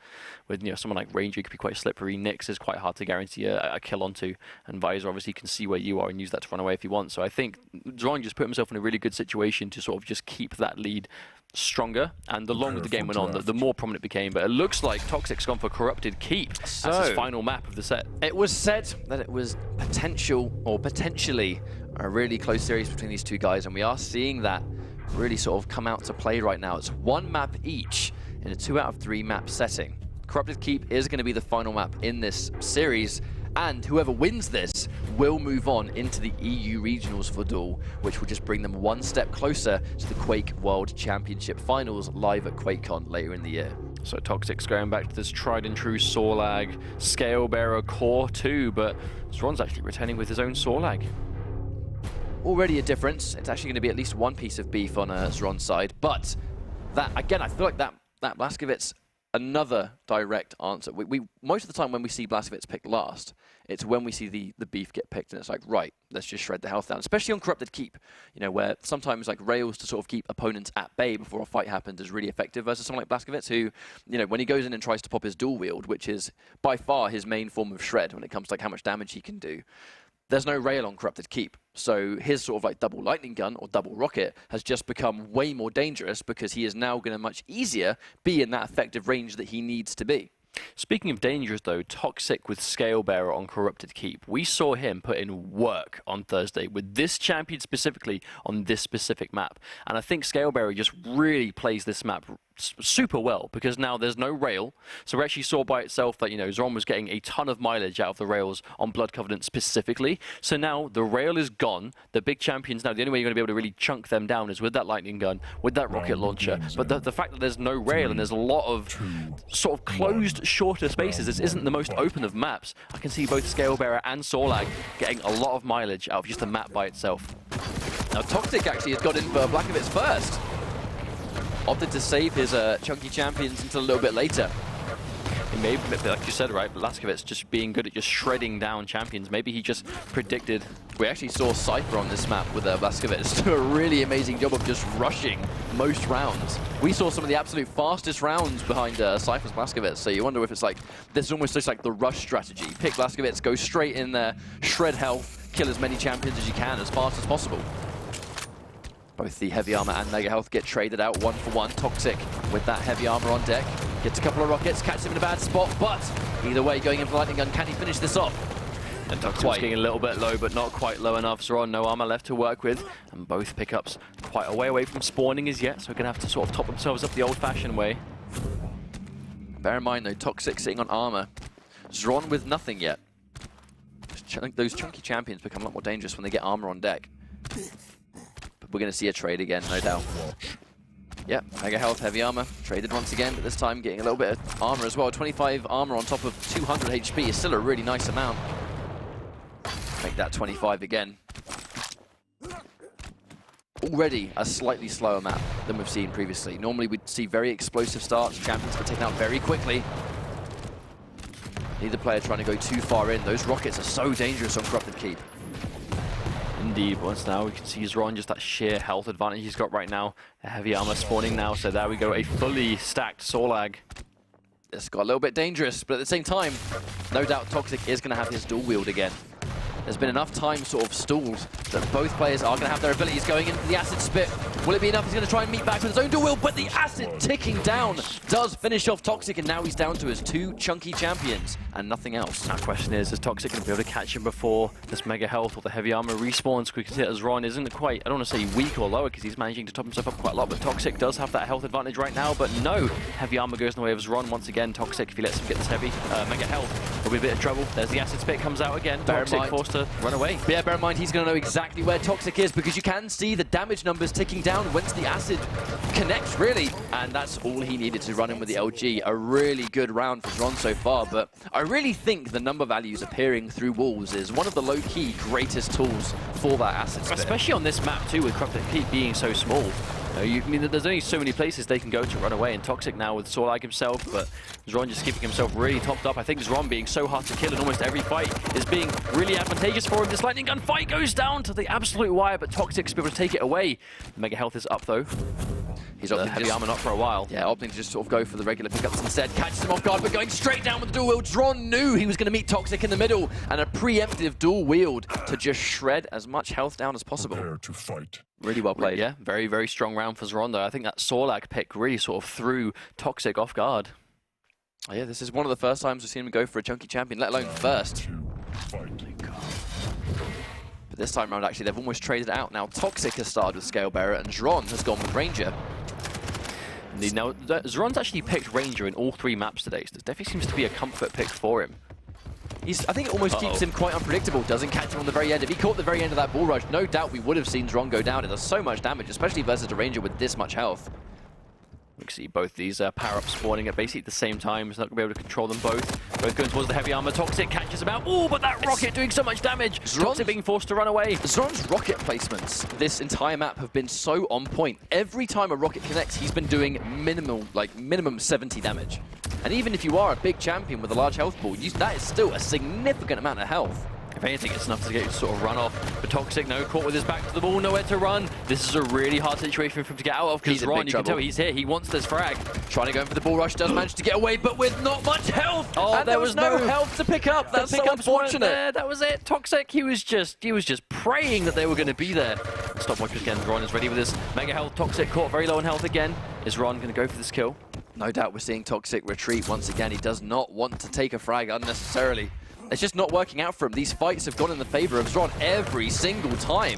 B: With, you know, someone like Ranger could be quite slippery. Nyx is quite hard to guarantee a kill onto, and Visor obviously can see where you are and use that to run away if he wants. So I think Xron just put himself in a really good situation to sort of just keep that lead stronger, and the longer the game went on, the more prominent it became. But it looks like toxjg's gone for Corrupted Keep as his final map of the set.
A: It was said that it was potentially a really close series between these two guys, and we are seeing that really sort of come out to play right now. It's 1 map each in a 2 out of 3 map setting. Corrupted Keep is going to be the final map in this series, and whoever wins this will move on into the EU regionals for Duel, which will just bring them 1 step closer to the Quake World Championship finals live at QuakeCon later in the year.
B: So toxjg's going back to this tried and true Sorlag Scalebearer core 2, but Xron's actually returning with his own Sorlag.
A: Already a difference. It's actually going to be at least 1 piece of beef on Xron's side, but that, again, I feel like that Blazkowicz, another direct answer. We most of the time when we see Blazkowicz picked last, it's when we see the beef get picked, and it's like, right, let's just shred the health down. Especially on Corrupted Keep, you know, where sometimes like rails to sort of keep opponents at bay before a fight happens is really effective versus someone like Blazkowicz, who, you know, when he goes in and tries to pop his dual wield, which is by far his main form of shred when it comes to like how much damage he can do, there's no rail on Corrupted Keep. So his sort of like double lightning gun or double rocket has just become way more dangerous because he is now going to much easier be in that effective range that he needs to be.
B: Speaking of dangerous, though, toxjg with Scalebearer on Corrupted Keep. We saw him put in work on Thursday with this champion specifically on this specific map. And I think Scalebearer just really plays this map super well because now there's no rail. So we actually saw by itself that, you know, Xron was getting a ton of mileage out of the rails on Blood Covenant specifically. So now the rail is gone. The big champions now, the only way you're going to be able to really chunk them down is with that lightning gun, with that rocket launcher. But the fact that there's no rail and there's a lot of sort of closed, shorter spaces, this isn't the most open of maps. I can see both Scalebearer and Sorlag getting a lot of mileage out of just the map by itself.
A: Now toxjg actually has got in for Blazkowicz first. Opted to save his chunky champions until a little bit later.
B: Maybe, like you said, right, Blazkowicz just being good at just shredding down champions. Maybe he just predicted.
A: We actually saw Cypher on this map with Blazkowicz do a really amazing job of just rushing most rounds. We saw some of the absolute fastest rounds behind Cypher's Blazkowicz, so you wonder if it's like, this is almost just like the rush strategy. Pick Blazkowicz, go straight in there, shred health, kill as many champions as you can as fast as possible. Both the heavy armor and mega health get traded out 1 for 1. toxjg with that heavy armor on deck. Gets a couple of rockets, catches him in a bad spot, but either way, going in for lightning gun, can he finish this off?
B: And toxjg's getting a little bit low, but not quite low enough. Xron, no armor left to work with, and both pickups quite a way away from spawning as yet, so we're going to have to sort of top themselves up the old-fashioned way.
A: Bear in mind, though, toxjg sitting on armor. Xron with nothing yet. Those chunky champions become a lot more dangerous when they get armor on deck. We're going to see a trade again, no doubt. Yep, mega health, heavy armor, traded once again, but this time getting a little bit of armor as well. 25 armor on top of 200 HP is still a really nice amount. Make that 25 again. Already a slightly slower map than we've seen previously. Normally we'd see very explosive starts, champions get taken out very quickly. Neither player trying to go too far in. Those rockets are so dangerous on Corrupted Keep.
B: Indeed, once now we can see Xron, just that sheer health advantage he's got right now. A heavy armor spawning now, so there we go, a fully stacked Sorlag.
A: This got a little bit dangerous, but at the same time, no doubt toxjg is going to have his dual wield again. There's been enough time sort of stalled that both players are going to have their abilities going into the acid spit. Will it be enough? He's going to try and meet back with his own duel, but the acid ticking down does finish off Toxic, and now he's down to his 2 chunky champions and nothing else.
B: Now, the question is Toxic going to be able to catch him before this mega health or the heavy armor respawns? We can see as Ron isn't quite, I don't want to say weak or lower, because he's managing to top himself up quite a lot, but Toxic does have that health advantage right now, but no, heavy armor goes in the way of Ron once again. Toxic, if he lets him get this heavy mega health, he'll be a bit of trouble. There's the acid spit comes out again. Toxic forced to run away.
A: But yeah, bear in mind, he's going to know exactly where Toxic is, because you can see the damage numbers ticking down once the acid connects, really. And that's all he needed to run in with the LG. A really good round for Ron so far, but I really think the number values appearing through walls is one of the low-key greatest tools for that acid spit.
B: Especially on this map too, with Corrupted Keep being so small. I mean, there's only so many places they can go to run away, and Toxic now with Sorlag himself, but Xron just keeping himself really topped up. I think Xron being so hard to kill in almost every fight is being really advantageous for him. This lightning gun fight goes down to the absolute wire, but Toxic's able to take it away. The mega health is up though. He's opting heavy armor not for a while. Yeah, opting to just sort of go for the regular pickups instead. Catches him off guard, but going straight down with the dual wield. Xron knew he was going to meet Toxic in the middle, and a preemptive dual wield to just shred as much health down as possible.
C: Prepare to fight.
A: Really well played.
B: Yeah, very, very strong round for Xron though. I think that Sorlag pick really sort of threw Toxic off guard.
A: Oh, yeah, this is one of the first times we've seen him go for a chunky champion, let alone first. But this time around, actually, they've almost traded it out. Now, Toxic has started with Scalebearer, and Xron has gone with Ranger.
B: Indeed. Now, Xron's actually picked Ranger in all 3 maps today, so this definitely seems to be a comfort pick for him.
A: I think it almost keeps him quite unpredictable. Doesn't catch him on the very end. If he caught the very end of that bull rush, no doubt we would have seen Xron go down. It does so much damage, especially versus a Ranger with this much health.
B: We can see both these power-ups spawning at basically the same time. He's not going to be able to control them both. Both going towards the heavy armor. Toxic catches him out. Oh, but that rocket doing so much damage. Toxic being forced to run away.
A: Xron's rocket placements this entire map have been so on point. Every time a rocket connects, he's been doing minimum 70 damage. And even if you are a big champion with a large health pool, that is still a significant amount of health.
B: If anything, it's enough to get you to sort of run off. But Toxic, no, caught with his back to the ball, nowhere to run. This is a really hard situation for him to get out of, because Ron, you can tell he's here. He wants this frag.
A: Trying to go in for the bull rush, does manage to get away, but with not much health.
B: Oh,
A: and there was no health to pick up. That's so unfortunate.
B: That was it. Toxic, he was just praying that they were going to be there. Stopwatch again. Ron is ready with his mega health. Toxic caught very low on health again. Is Ron going to go for this kill?
A: No doubt we're seeing Toxic retreat once again. He does not want to take a frag unnecessarily. It's just not working out for him. These fights have gone in the favor of Xron every single time.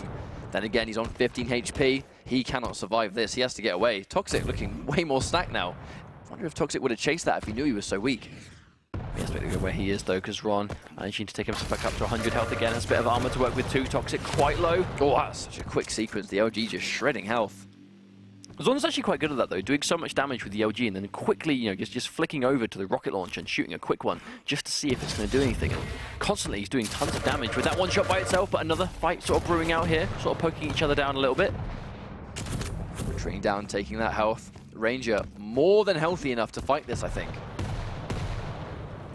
A: Then again, he's on 15 HP. He cannot survive this. He has to get away. Toxic looking way more stacked now. I wonder if Toxic would have chased that if he knew he was so weak.
B: He has to go where he is though, because Ron managing to take himself back up to 100 health again. Has a bit of armor to work with too. Toxic quite low.
A: Oh, that's such a quick sequence. The LG just shredding health.
B: Xron's actually quite good at that though, doing so much damage with the LG and then quickly, just flicking over to the rocket launcher and shooting a quick one just to see if it's going to do anything. And constantly he's doing tons of damage with that one shot by itself, but another fight sort of brewing out here, sort of poking each other down a little bit.
A: Retreating down, taking that health. Ranger more than healthy enough to fight this, I think.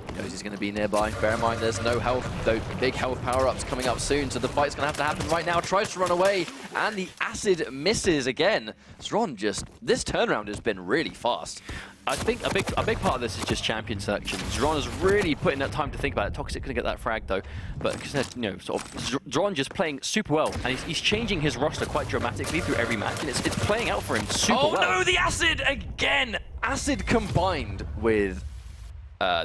A: He knows he's going to be nearby. Bear in mind, there's no health, though big health power-ups coming up soon, so the fight's going to have to happen right now. Tries to run away, and the acid misses again. Xron this turnaround has been really fast.
B: I think a big part of this is just champion selection. Xron is really putting that time to think about it. Toxic going to get that frag though, but like I said, Xron just playing super well, and he's changing his roster quite dramatically through every match, and it's playing out for him super well.
A: Oh no, the acid again! Acid combined with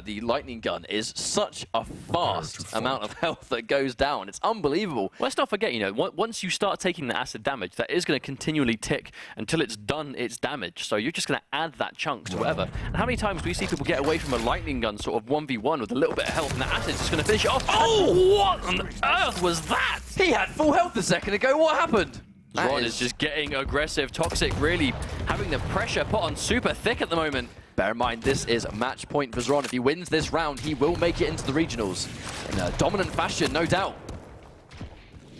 A: the lightning gun is such a fast amount of health that goes down. It's unbelievable.
B: Let's not forget, once you start taking the acid damage, that is going to continually tick until it's done its damage. So you're just going to add that chunk to whatever. And how many times do we see people get away from a lightning gun sort of 1v1 with a little bit of health, and the acid's just going to finish it off? Oh, what on earth was that?
A: He had full health a second ago. What happened?
B: Xron is just getting aggressive. Toxic really having the pressure put on super thick at the moment.
A: Bear in mind, this is a match point for Xron. If he wins this round, he will make it into the regionals in a dominant fashion, no doubt.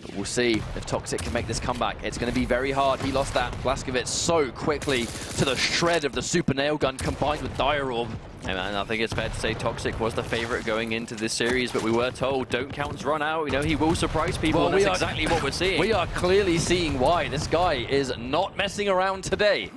A: But we'll see if Toxic can make this comeback. It's going to be very hard. He lost that Blazkowicz so quickly to the shred of the super nail gun combined with Dire Orb.
B: Hey man, I think it's fair to say Toxic was the favorite going into this series, but we were told don't count Xron out. He will surprise people, and that's exactly what we're seeing.
A: We are clearly seeing why. This guy is not messing around today.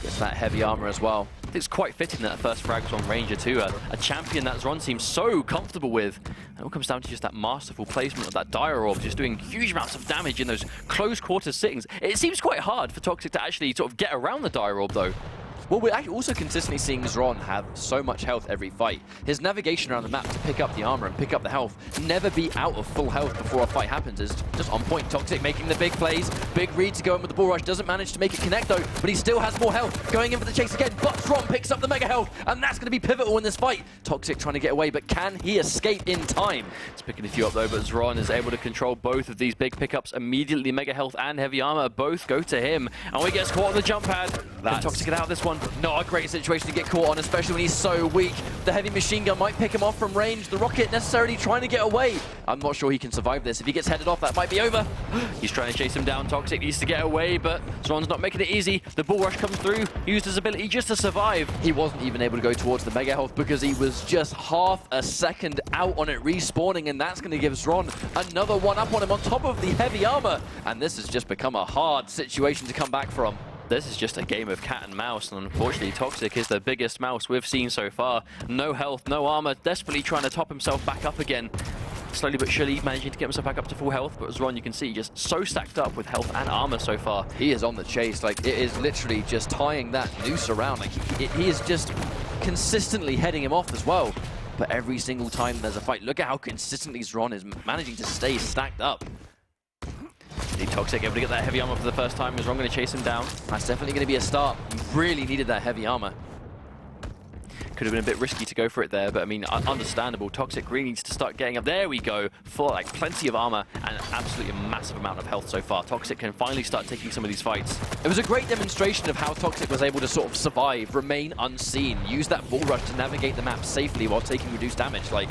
A: Gets that heavy armor as well.
B: it's quite fitting that first frag was on Ranger too, a champion that Xron seems so comfortable with. And it all comes down to just that masterful placement of that Dire Orb, just doing huge amounts of damage in those close quarters sittings. It seems quite hard for Toxic to actually sort of get around the Dire Orb though.
A: Well, we're actually also consistently seeing Xron have so much health every fight. His navigation around the map to pick up the armor and pick up the health, never be out of full health before a fight happens, is just on point. Toxic making the big plays, big read to go in with the bull rush, doesn't manage to make it connect though, but he still has more health, going in for the chase again, but Xron picks up the mega health, and that's going to be pivotal in this fight. Toxic trying to get away, but can he escape in time?
B: It's picking a few up though, but Xron is able to control both of these big pickups immediately. Mega health and heavy armor both go to him, and he gets caught on the jump pad. Can Toxic get out of this one?
A: Not a great situation to get caught on, especially when he's so weak. The heavy machine gun might pick him off from range. The rocket necessarily trying to get away. I'm not sure he can survive this. If he gets headed off, that might be over.
B: He's trying to chase him down. Toxic needs to get away, but Xron's not making it easy. The bull rush comes through, used his ability just to survive.
A: He wasn't even able to go towards the mega health because he was just half a second out on it respawning, and that's going to give Xron another one up on him on top of the heavy armor. And this has just become a hard situation to come back from.
B: This is just a game of cat and mouse, and unfortunately Toxic is the biggest mouse we've seen so far. No health, no armor, desperately trying to top himself back up again. Slowly but surely managing to get himself back up to full health, but as Xron, you can see, just so stacked up with health and armor so far.
A: He is on the chase, like it is literally just tying that noose around. Like he is just consistently heading him off as well. But every single time there's a fight, look at how consistently Xron is managing to stay stacked up.
B: Need Toxic able to get that heavy armor for the first time. Is Xron going to chase him down?
A: That's definitely going to be a start. You really needed that heavy armor.
B: Could have been a bit risky to go for it there, but I mean, understandable. Toxic really needs to start getting up. There we go. For like plenty of armor and absolutely a massive amount of health so far. Toxic can finally start taking some of these fights.
A: It was a great demonstration of how Toxic was able to sort of survive, remain unseen, use that bull rush to navigate the map safely while taking reduced damage. Like,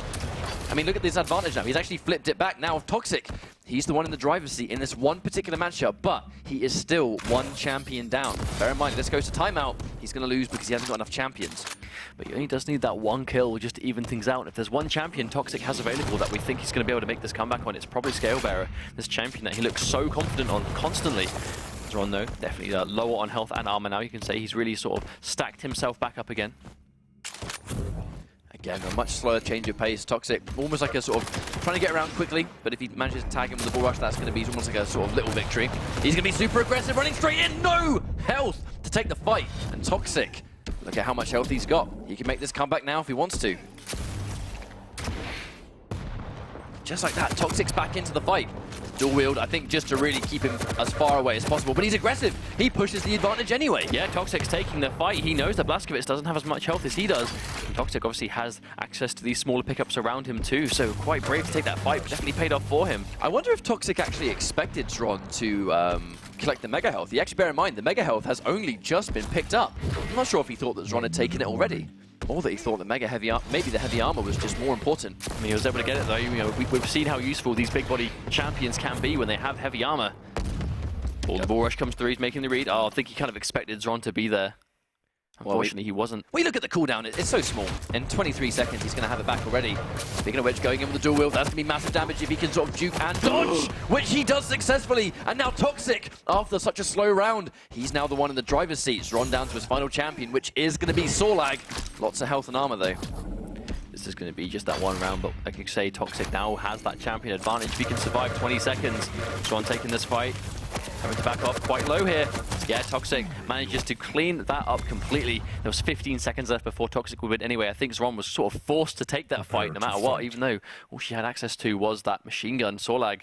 A: I mean, look at this advantage now. He's actually flipped it back now. Toxic, he's the one in the driver's seat in this one particular matchup, but he is still one champion down. Bear in mind, this goes to timeout. He's going to lose because he hasn't got enough champions.
B: But he only does need that one kill just to even things out. If there's one champion Toxic has available that we think he's going to be able to make this comeback on, it's probably Scalebearer, this champion that he looks so confident on constantly. Xron, though, definitely lower on health and armor now. You can say he's really sort of stacked himself back up again.
A: Again, a much slower change of pace. Toxic, almost like a sort of trying to get around quickly, but if he manages to tag him with the bull rush, that's going to be almost like a sort of little victory. He's going to be super aggressive, running straight in. No health to take the fight. And Toxic, look at how much health he's got. He can make this comeback now if he wants to. Just like that, Toxic's back into the fight. Dual wield, I think, just to really keep him as far away as possible. But he's aggressive. He pushes the advantage anyway.
B: Yeah, Toxic's taking the fight. He knows that Blazkowicz doesn't have as much health as he does. And Toxic obviously has access to these smaller pickups around him too, so quite brave to take that fight, but definitely paid off for him.
A: I wonder if Toxic actually expected Xron to collect the mega health. You actually bear in mind, the mega health has only just been picked up. I'm not sure if he thought that Xron had taken it already. Or that he thought the maybe the heavy armor was just more important.
B: I mean, he was able to get it though. You know, we've seen how useful these big body champions can be when they have heavy armor. The bull rush comes through, he's making the read. Oh, I think he kind of expected Xron to be there. Unfortunately, he wasn't.
A: We look at the cooldown, it's so small. In 23 seconds, he's going to have it back already. Speaking of which, going in with the dual wield, that's going to be massive damage if he can sort of juke and dodge, which he does successfully. And now Toxic, after such a slow round, he's now the one in the driver's seat. Xron down to his final champion, which is going to be Sorlag. Lots of health and armor, though.
B: This is going to be just that one round, but like I say, Toxic now has that champion advantage. If he can survive 20 seconds, Xron taking this fight. Having to back off quite low here. Yeah, Toxic manages to clean that up completely. There was 15 seconds left before Toxic would win anyway. I think Xron was sort of forced to take that fight no matter what, even though all she had access to was that machine gun. Sorlag,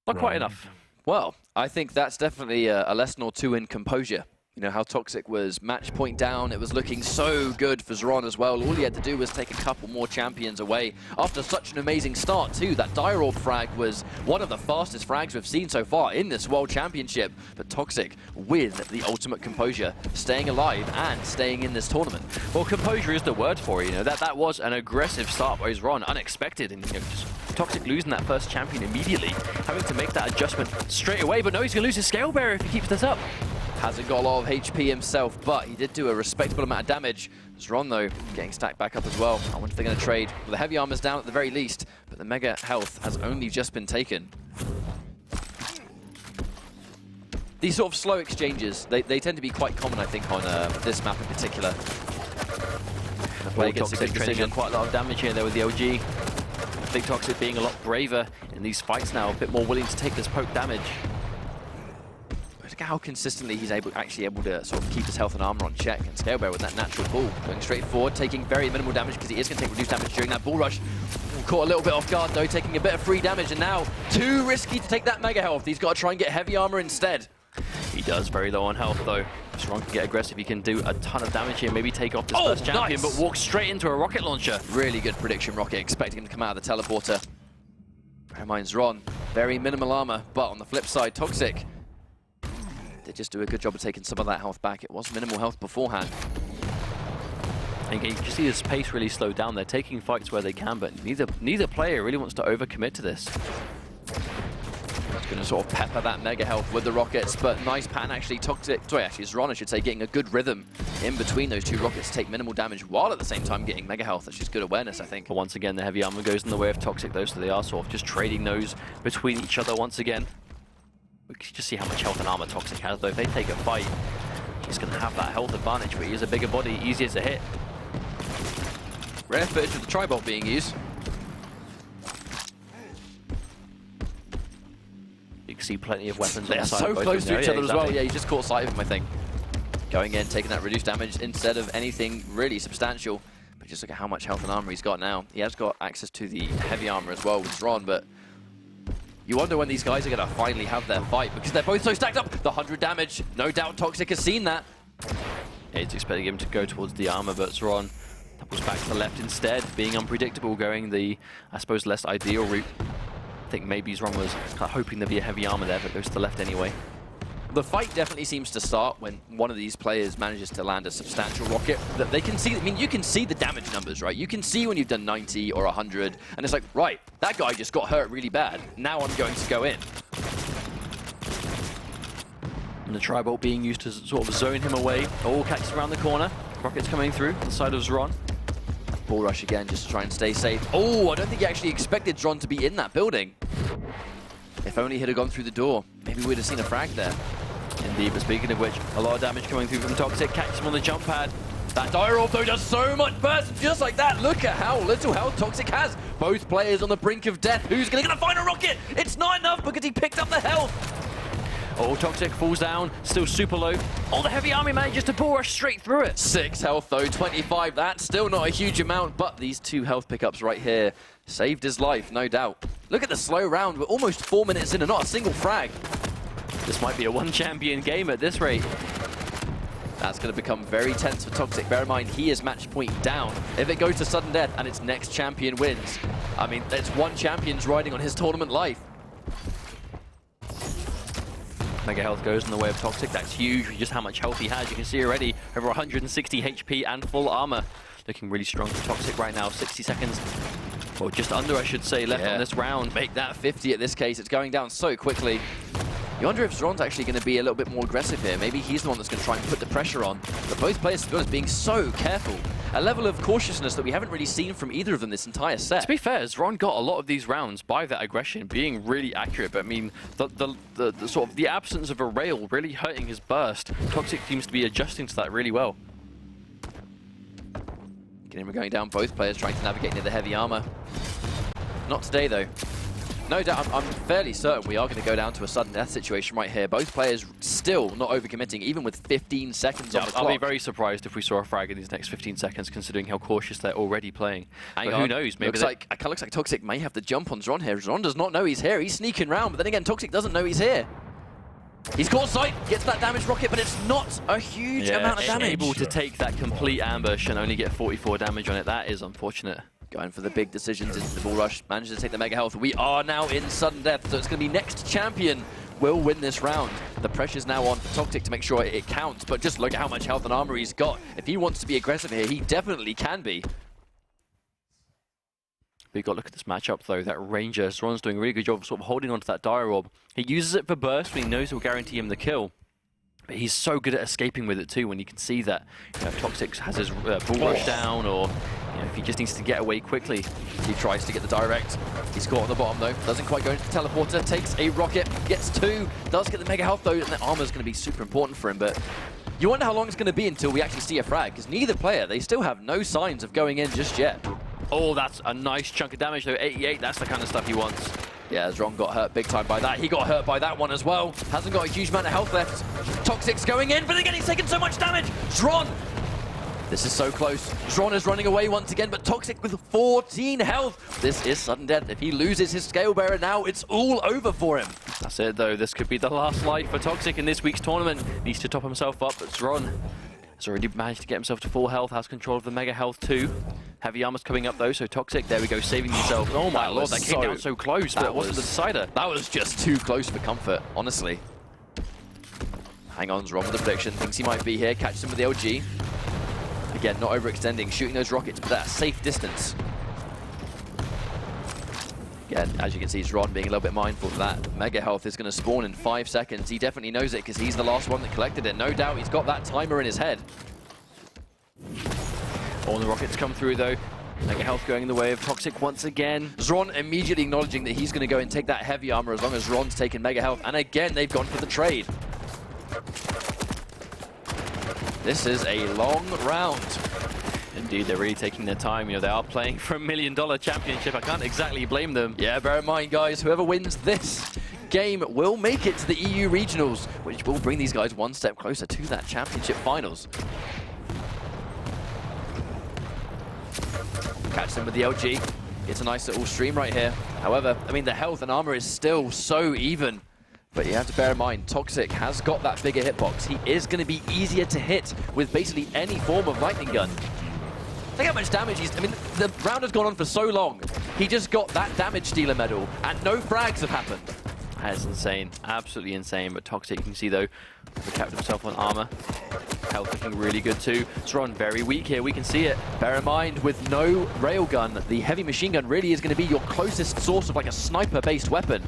B: not quite enough.
A: Well, I think that's definitely a lesson or two in composure. You know, how Toxic was match point down. It was looking so good for Xron as well. All he had to do was take a couple more champions away after such an amazing start too. That Dire Orb frag was one of the fastest frags we've seen so far in this World Championship. But Toxic with the ultimate composure, staying alive and staying in this tournament.
B: Well, composure is the word for it. You know, that was an aggressive start by Xron, unexpected, and you know, just Toxic losing that first champion immediately, having to make that adjustment straight away. But no, he's going to lose his Scalebearer if he keeps this up.
A: Hasn't got a lot of HP himself, but he did do a respectable amount of damage. Xron, though, getting stacked back up as well. I wonder if they're going to trade. Well, the heavy armor's down at the very least, but the mega health has only just been taken. These sort of slow exchanges, they tend to be quite common, I think, on this map in particular.
B: The player gets a good decision. Quite a lot of damage here there with the OG. Big Toxic being a lot braver in these fights now, a bit more willing to take this poke damage.
A: Look at how consistently he's actually able to sort of keep his health and armor on check. And Scalebearer with that natural pull, going straight forward, taking very minimal damage because he is going to take reduced damage during that bull rush. Caught a little bit off guard though, taking a bit of free damage, and now too risky to take that mega health. He's got to try and get heavy armor instead.
B: He does very low on health though. Xron can get aggressive, he can do a ton of damage here, maybe take off this first champion, but walk straight into a rocket launcher.
A: Really good prediction rocket, expecting him to come out of the teleporter. Bear in mind, Xron, very minimal armor, but on the flip side, Toxic did just do a good job of taking some of that health back. It was minimal health beforehand.
B: And you can see this pace really slowed down. They're taking fights where they can, but neither player really wants to overcommit to this.
A: Going to sort of pepper that mega health with the rockets, but nice pattern actually. Xron, I should say, getting a good rhythm in between those two rockets to take minimal damage while at the same time getting mega health. That's just good awareness, I think.
B: But once again, the heavy armor goes in the way of Toxic though, so they are sort of just trading those between each other once again. We can just see how much health and armor Toxic has though. If they take a fight, he's going to have that health advantage, but he is a bigger body, easier to hit.
A: Rare footage of the tri-bolt being used.
B: You can see plenty of weapons.
A: They're so close to each other as well. Yeah, you just caught sight of him, I think. Going in, taking that reduced damage instead of anything really substantial. But just look at how much health and armor he's got now. He has got access to the heavy armor as well with Xron, but you wonder when these guys are going to finally have their fight because they're both so stacked up. The 100 damage, no doubt Toxic has seen that.
B: Yeah, he's expecting him to go towards the armor, but Xron doubles back to the left instead, being unpredictable, going the, I suppose, less ideal route. I think maybe Xron was kind of hoping there'd be a heavy armor there, but goes to the left anyway.
A: The fight definitely seems to start when one of these players manages to land a substantial rocket that they can see. I mean, you can see the damage numbers, right? You can see when you've done 90 or 100, and it's like, right, that guy just got hurt really bad. Now I'm going to go in.
B: And the tri-bolt being used to sort of zone him away. All catches around the corner. Rockets coming through on the side of Xron.
A: Bull rush again, just to try and stay safe. Oh, I don't think he actually expected Xron to be in that building. If only he'd have gone through the door, maybe we'd have seen a frag there.
B: Indeed, but speaking of which, a lot of damage coming through from Toxic. Catches him on the jump pad.
A: That dire orb though does so much burst, just like that. Look at how little health Toxic has. Both players on the brink of death. Who's gonna find a rocket? It's not enough because he picked up the health.
B: Oh, Toxic falls down, still super low. Oh, the heavy army manages to bull rush straight through it.
A: 6 health though, 25. That's still not a huge amount, but these 2 health pickups right here saved his life, no doubt. Look at the slow round. We're almost 4 minutes in and not a single frag.
B: This might be a one-champion game at this rate.
A: That's going to become very tense for Toxic. Bear in mind, he is match point down. If it goes to sudden death and its next champion wins, I mean, that's 1 champion's riding on his tournament life.
B: Mega health goes in the way of Toxic. That's huge. Just how much health he has. You can see already over 160 HP and full armor. Looking really strong for Toxic right now. 60 seconds, or just under, I should say, left on this round.
A: Make that 50 at this case. It's going down so quickly. You wonder if Xron's actually going to be a little bit more aggressive here. Maybe he's the one that's going to try and put the pressure on. But both players, to be honest, being so careful. A level of cautiousness that we haven't really seen from either of them this entire set.
B: To be fair, Xron got a lot of these rounds by that aggression, being really accurate. But I mean, the sort of the absence of a rail really hurting his burst. Toxic seems to be adjusting to that really well.
A: We're going down, both players trying to navigate near the heavy armor. Not today, though. No doubt, I'm fairly certain we are going to go down to a sudden death situation right here. Both players still not overcommitting, even with 15 seconds on the clock.
B: I'll be very surprised if we saw a frag in these next 15 seconds, considering how cautious they're already playing. But who knows? Maybe
A: it kind of looks like Toxic may have to jump on Xron here. Xron does not know he's here. He's sneaking around, but then again, Toxic doesn't know he's here. He's caught sight, gets that damage rocket, but it's not a huge amount of damage.
B: Able to take that complete ambush and only get 44 damage on it. That is unfortunate.
A: Going for the big decisions into the bull rush. Manages to take the mega health. We are now in sudden death, so it's going to be next champion will win this round. The pressure's now on for Toxic to make sure it counts, but just look at how much health and armor he's got. If he wants to be aggressive here, he definitely can be.
B: We've got to look at this matchup though. That Ranger, Xron's doing a really good job of sort of holding onto that dire orb. He uses it for burst when he knows it will guarantee him the kill. But he's so good at escaping with it too, when you can see that Toxic has his bull rush down, or if He just needs to get away quickly.
A: He tries to get the direct. He's caught on the bottom though. Doesn't quite go into the teleporter. Takes a rocket. Gets 2. Does get the mega health though. And the armor's going to be super important for him. But you wonder how long it's going to be until we actually see a frag. Because neither player, they still have no signs of going in just yet.
B: Oh, that's a nice chunk of damage though. 88, that's the kind of stuff he wants.
A: Yeah, Xron got hurt big time by that. He got hurt by that one as well. Hasn't got a huge amount of health left. Toxic's going in, but again, he's taken so much damage. Xron! This is so close. Xron is running away once again, but Toxic with 14 health. This is sudden death. If he loses his Scale Bearer now, it's all over for him.
B: That's it though. This could be the last life for Toxic in this week's tournament. Needs to top himself up, but Xron has already managed to get himself to full health, has control of the mega health too. Heavy armor's coming up though, so Toxic, there we go, saving himself. Oh my lord, that came down so close, but it wasn't the decider.
A: That was just too close for comfort, honestly. Hang on, Xron with the prediction, thinks he might be here, catches him with the LG. Again, not overextending, shooting those rockets, but at a safe distance. Again, as you can see, Xron being a little bit mindful of that. Mega health is going to spawn in 5 seconds. He definitely knows it because he's the last one that collected it. No doubt he's got that timer in his head.
B: All the rockets come through though. Mega health going in the way of Toxic once again.
A: Xron immediately acknowledging that he's going to go and take that heavy armor as long as Ron's taken mega health. And again, they've gone for the trade. This is a long round.
B: Indeed, they're really taking their time. You know, they are playing for $1 million championship. I can't exactly blame them.
A: Yeah, bear in mind, guys, whoever wins this game will make it to the EU regionals, which will bring these guys one step closer to that championship finals. Catch them with the LG. It's a nice little stream right here. However, I mean, the health and armor is still so even. But you have to bear in mind, Toxic has got that bigger hitbox. He is going to be easier to hit with basically any form of lightning gun. Think how much damage he's... I mean, the round has gone on for so long. He just got that damage dealer medal, and no frags have happened.
B: That is insane. Absolutely insane. But Toxic, you can see, though, capped himself on armor. Health looking really good, too. Xron very weak here. We can see it.
A: Bear in mind, with no railgun, the heavy machine gun really is going to be your closest source of, like, a sniper-based weapon.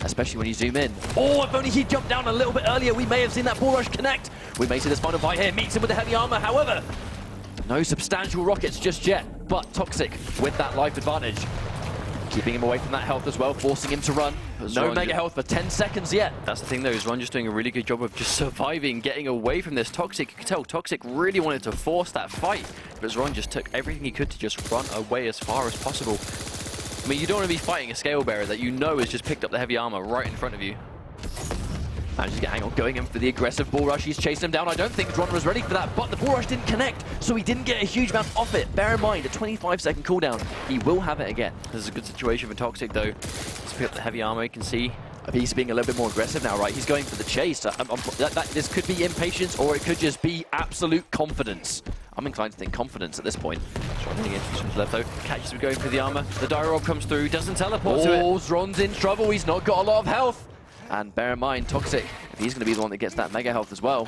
A: Especially when you zoom in. Oh, if only he jumped down a little bit earlier, we may have seen that bull rush connect. We may see this final fight here. Meets him with the heavy armor. However, no substantial rockets just yet. But Toxic with that life advantage. Keeping him away from that health as well, forcing him to run. No mega health for 10 seconds yet.
B: That's the thing though, is Xron just doing a really good job of just surviving, getting away from this. Toxic, you can tell Toxic really wanted to force that fight. But Xron just took everything he could to just run away as far as possible. I mean, you don't want to be fighting a Scale Bearer that you know has just picked up the heavy armor right in front of you.
A: Manages to get Angle going in for the aggressive bull rush. He's chasing him down. I don't think Xron was ready for that, but the bull rush didn't connect, so he didn't get a huge amount off it. Bear in mind, a 25-second cooldown. He will have it again.
B: This is a good situation for Toxic, though. Let's pick up the heavy armor, you can see.
A: He's being a little bit more aggressive now, right? He's going for the chase. This could be impatience, or it could just be absolute confidence. I'm inclined to think confidence at this point.
B: Xron's left though. Catches him going for the armor. The dire orb comes through, doesn't teleport to it.
A: Oh, Xron's in trouble. He's not got a lot of health. And bear in mind, Toxic, if he's going to be the one that gets that mega health as well,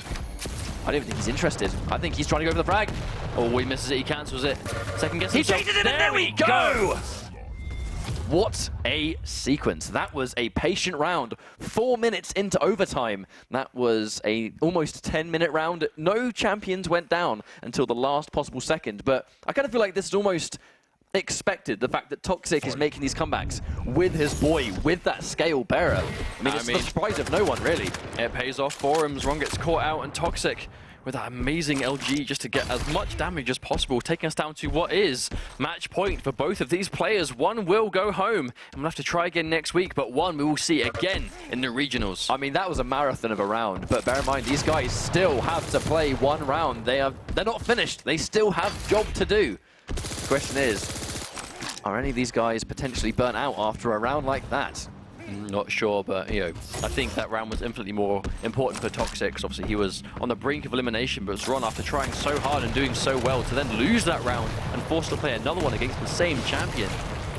A: I don't think he's interested. I think he's trying to go for the frag.
B: Oh, he misses it. He cancels it. Second guess.
A: He chases it, and there we go! What a sequence. That was a patient round. 4 minutes into overtime. That was a almost 10-minute round. No champions went down until the last possible second. But I kind of feel like this is almost expected, the fact that Toxic is making these comebacks with his boy, with that Scale Bearer. I mean, it's the surprise of no one, really.
B: It pays off for him. Xron gets caught out, and Toxic with that amazing LG just to get as much damage as possible, taking us down to what is match point for both of these players. One will go home, and we'll have to try again next week, but one we will see again in the regionals.
A: I mean, that was a marathon of a round, but bear in mind, these guys still have to play one round. They're not finished. They still have job to do. The question is, are any of these guys potentially burnt out after a round like that?
B: Not sure, but you know, I think that round was infinitely more important for Toxic, because obviously he was on the brink of elimination, but Xron, after trying so hard and doing so well, to then lose that round and forced to play another one against the same champion.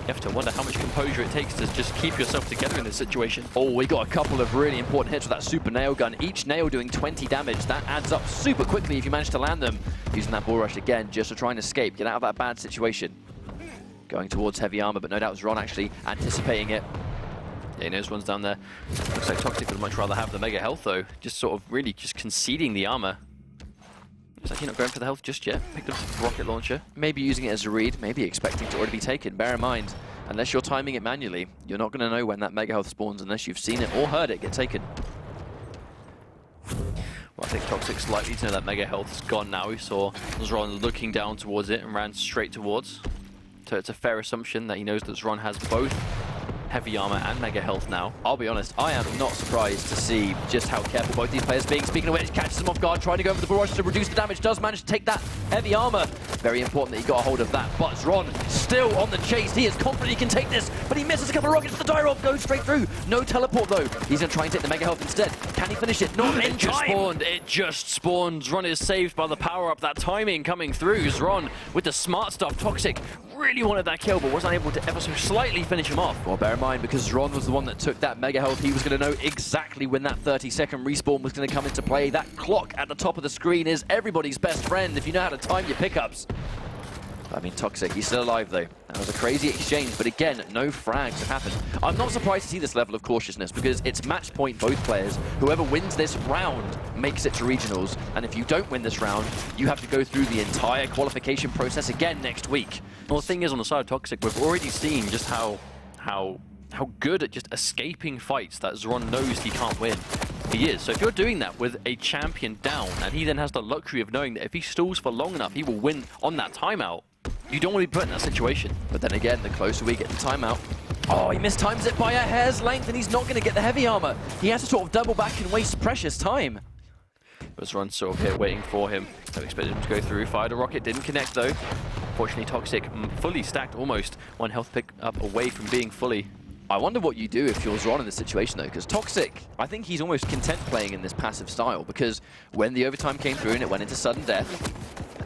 B: You have to wonder how much composure it takes to just keep yourself together in this situation.
A: Oh, we got a couple of really important hits with that super nail gun. Each nail doing 20 damage. That adds up super quickly if you manage to land them. Using that bull rush again just to try and escape, get out of that bad situation. Going towards heavy armor, but no doubt Xron actually anticipating it.
B: Yeah, he knows one's down there. Looks like Toxic would much rather have the mega health, though. Just sort of really just conceding the armor. He's actually not going for the health just yet. Picked up the rocket launcher.
A: Maybe using it as a read, maybe expecting to already be taken. Bear in mind, unless you're timing it manually, you're not going to know when that mega health spawns unless you've seen it or heard it get taken.
B: Well, I think Toxic's likely to know that mega health's gone now. He saw Xron looking down towards it and ran straight towards. So it's a fair assumption that he knows that Xron has both heavy armor and mega health now.
A: I'll be honest, I am not surprised to see just how careful both these players are being. Speaking of which, catches him off guard, trying to go for the bull rush to reduce the damage, does manage to take that heavy armor. Very important that he got a hold of that, but Xron still on the chase. He is confident he can take this, but he misses a couple of rockets to the dire orb, goes straight through. No teleport though. He's going to try and take the mega health instead. Can he finish it? Not in time.
B: It just spawned. Xron is saved by the power up. That timing coming through. Xron with the smart stuff. Toxic really wanted that kill, but wasn't able to ever so slightly finish him off.
A: Well, bear in mind, because Xron was the one that took that mega health, he was going to know exactly when that 30-second respawn was going to come into play. That clock at the top of the screen is everybody's best friend if you know how to time your pickups. I mean, Toxic, he's still alive though. That was a crazy exchange, but again, no frags have happened. I'm not surprised to see this level of cautiousness because it's match point both players. Whoever wins this round makes it to regionals, and if you don't win this round, you have to go through the entire qualification process again next week.
B: Well, the thing is, on the side of Toxic, we've already seen just how good at just escaping fights that Xron knows he can't win. He is. So if you're doing that with a champion down, and he then has the luxury of knowing that if he stalls for long enough, he will win on that timeout, you don't want to be put in that situation.
A: But then again, the closer we get to timeout, oh, he mistimes it by a hair's length, and he's not going to get the heavy armor. He has to sort of double back and waste precious time.
B: But Xron's sort of here waiting for him. So expected him to go through. Fired a rocket, didn't connect though. Fortunately, Toxic fully stacked, almost one health pick up away from being fully.
A: I wonder what you do if you're Xron in this situation though, because Toxic, I think he's almost content playing in this passive style, because when the overtime came through and it went into sudden death,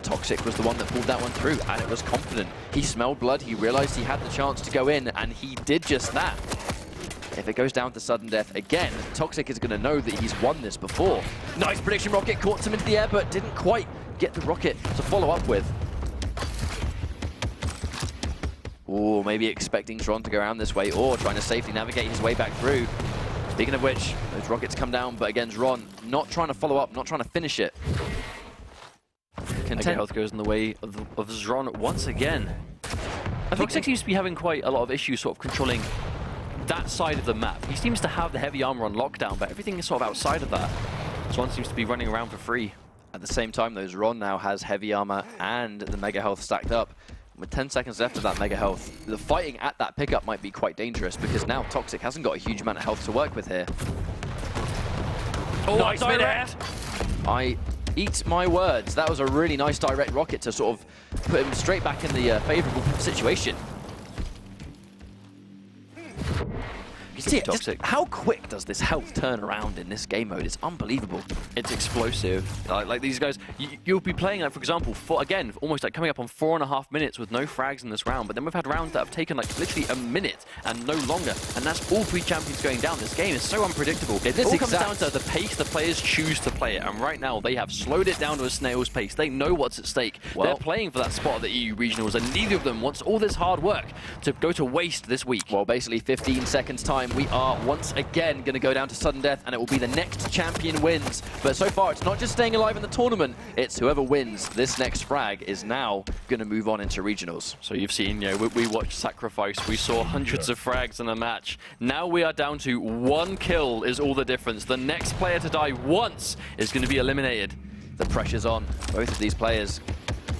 A: Toxic was the one that pulled that one through, and it was confident. He smelled blood, he realized he had the chance to go in, and he did just that. If it goes down to sudden death again, Toxic is going to know that he's won this before. Nice prediction rocket, caught him into the air, but didn't quite get the rocket to follow up with. Or maybe expecting Xron to go around this way, or trying to safely navigate his way back through. Speaking of which, those rockets come down, but again, Xron not trying to follow up, not trying to finish it.
B: Mega health goes in the way of Xron once again. I think Toxic seems to be having quite a lot of issues sort of controlling that side of the map. He seems to have the heavy armor on lockdown, but everything is sort of outside of that. Xron seems to be running around for free.
A: At the same time, though, Xron now has heavy armor and the mega health stacked up. With 10 seconds left of that mega health, the fighting at that pickup might be quite dangerous because now Toxic hasn't got a huge amount of health to work with here.
B: Oh, nice mid-air!
A: I eat my words. That was a really nice direct rocket to sort of put him straight back in the favorable situation. See, Toxic. How quick does this health turn around in this game mode? It's unbelievable.
B: It's explosive. Like these guys, you'll be playing, like, for example, again, almost like coming up on 4.5 minutes with no frags in this round, but then we've had rounds that have taken like literally a minute and no longer, and that's all three champions going down. This game is so unpredictable. It all comes down to the pace the players choose to play it, and right now they have slowed it down to a snail's pace. They know what's at stake. Well, they're playing for that spot at the EU Regionals, and neither of them wants all this hard work to go to waste this week.
A: Well, basically 15 seconds time, we are once again going to go down to sudden death, and it will be the next champion wins. But so far, it's not just staying alive in the tournament, it's whoever wins this next frag is now going to move on into regionals.
B: So you've seen, we watched Sacrifice, we saw hundreds of frags in a match. Now we are down to 1 kill is all the difference. The next player to die once is going to be eliminated.
A: The pressure's on both of these players.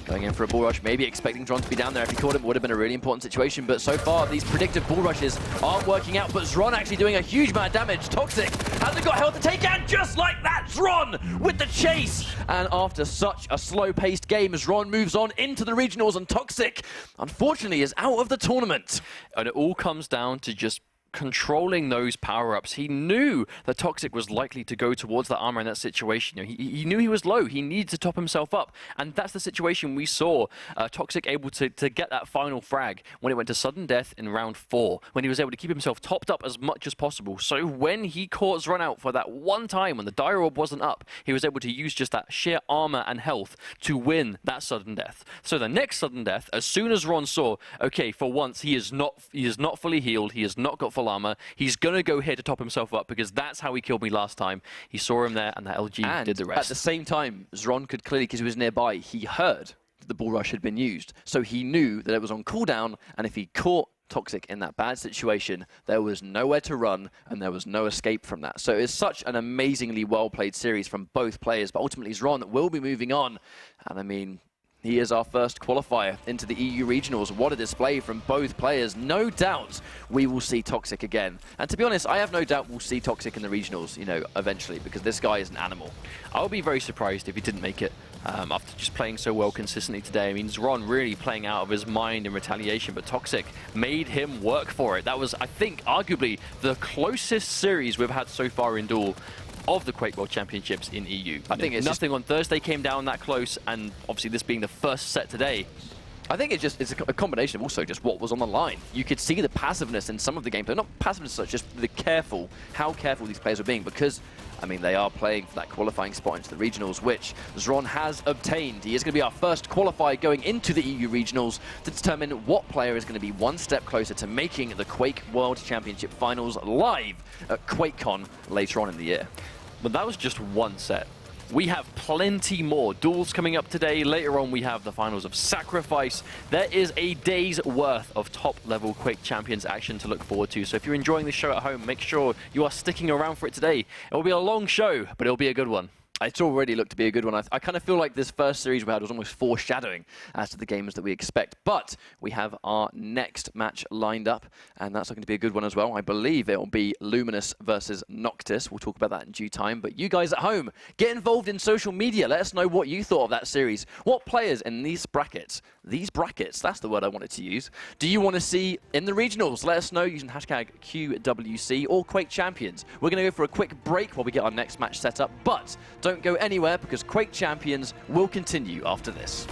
A: Going in for a bull rush, maybe expecting Xron to be down there. If he caught him, it would have been a really important situation. But so far, these predictive bull rushes aren't working out. But Xron actually doing a huge amount of damage. Toxic hasn't got health to take, and just like that, Xron with the chase. And after such a slow-paced game, Xron moves on into the regionals, and Toxic, unfortunately, is out of the tournament.
B: And it all comes down to just controlling those power-ups. He knew that Toxic was likely to go towards that armor in that situation. He knew he was low. He needed to top himself up. And that's the situation we saw Toxic able to get that final frag when it went to sudden death in round 4, when he was able to keep himself topped up as much as possible. So when he caught Xron out for that one time when the dire orb wasn't up, he was able to use just that sheer armor and health to win that sudden death. So the next sudden death, as soon as Xron saw, okay, for once he is not fully healed, he has not got full full armor. He's going to go here to top himself up because that's how he killed me last time. He saw him there, and that LG did the rest.
A: At the same time, Xron could clearly, because he was nearby, he heard that the bull rush had been used. So he knew that it was on cooldown, and if he caught Toxic in that bad situation, there was nowhere to run and there was no escape from that. So it's such an amazingly well-played series from both players, but ultimately Xron will be moving on. And I mean, he is our first qualifier into the EU regionals. What a display from both players. No doubt we will see Toxic again. And to be honest, I have no doubt we'll see Toxic in the regionals, you know, eventually, because this guy is an animal.
B: I'll be very surprised if he didn't make it after just playing so well consistently today. I mean, Xron really playing out of his mind in retaliation, but Toxic made him work for it. That was, I think, arguably the closest series we've had so far in Duel of the Quake World Championships in EU.
A: I think it's
B: nothing on Thursday came down that close, and obviously this being the first set today.
A: I think it's a combination of also just what was on the line. You could see the passiveness in some of the gameplay. Not passiveness as such, just how careful these players are being, because, I mean, they are playing for that qualifying spot into the regionals, which Xron has obtained. He is going to be our first qualifier going into the EU regionals to determine what player is going to be one step closer to making the Quake World Championship finals live at QuakeCon later on in the year.
B: But that was just one set. We have plenty more duels coming up today. Later on, we have the finals of Sacrifice. There is a day's worth of top-level Quake Champions action to look forward to. So if you're enjoying the show at home, make sure you are sticking around for it today. It will be a long show, but it'll be a good one.
A: It's already looked to be a good one. I kind of feel like this first series we had was almost foreshadowing as to the games that we expect. But we have our next match lined up, and that's looking to be a good one as well. I believe it will be Luminous versus Noctis. We'll talk about that in due time. But you guys at home, get involved in social media. Let us know what you thought of that series. What players in these brackets, that's the word I wanted to use, do you want to see in the regionals? Let us know using hashtag QWC or Quake Champions. We're going to go for a quick break while we get our next match set up. But don't go anywhere, because Quake Champions will continue after this.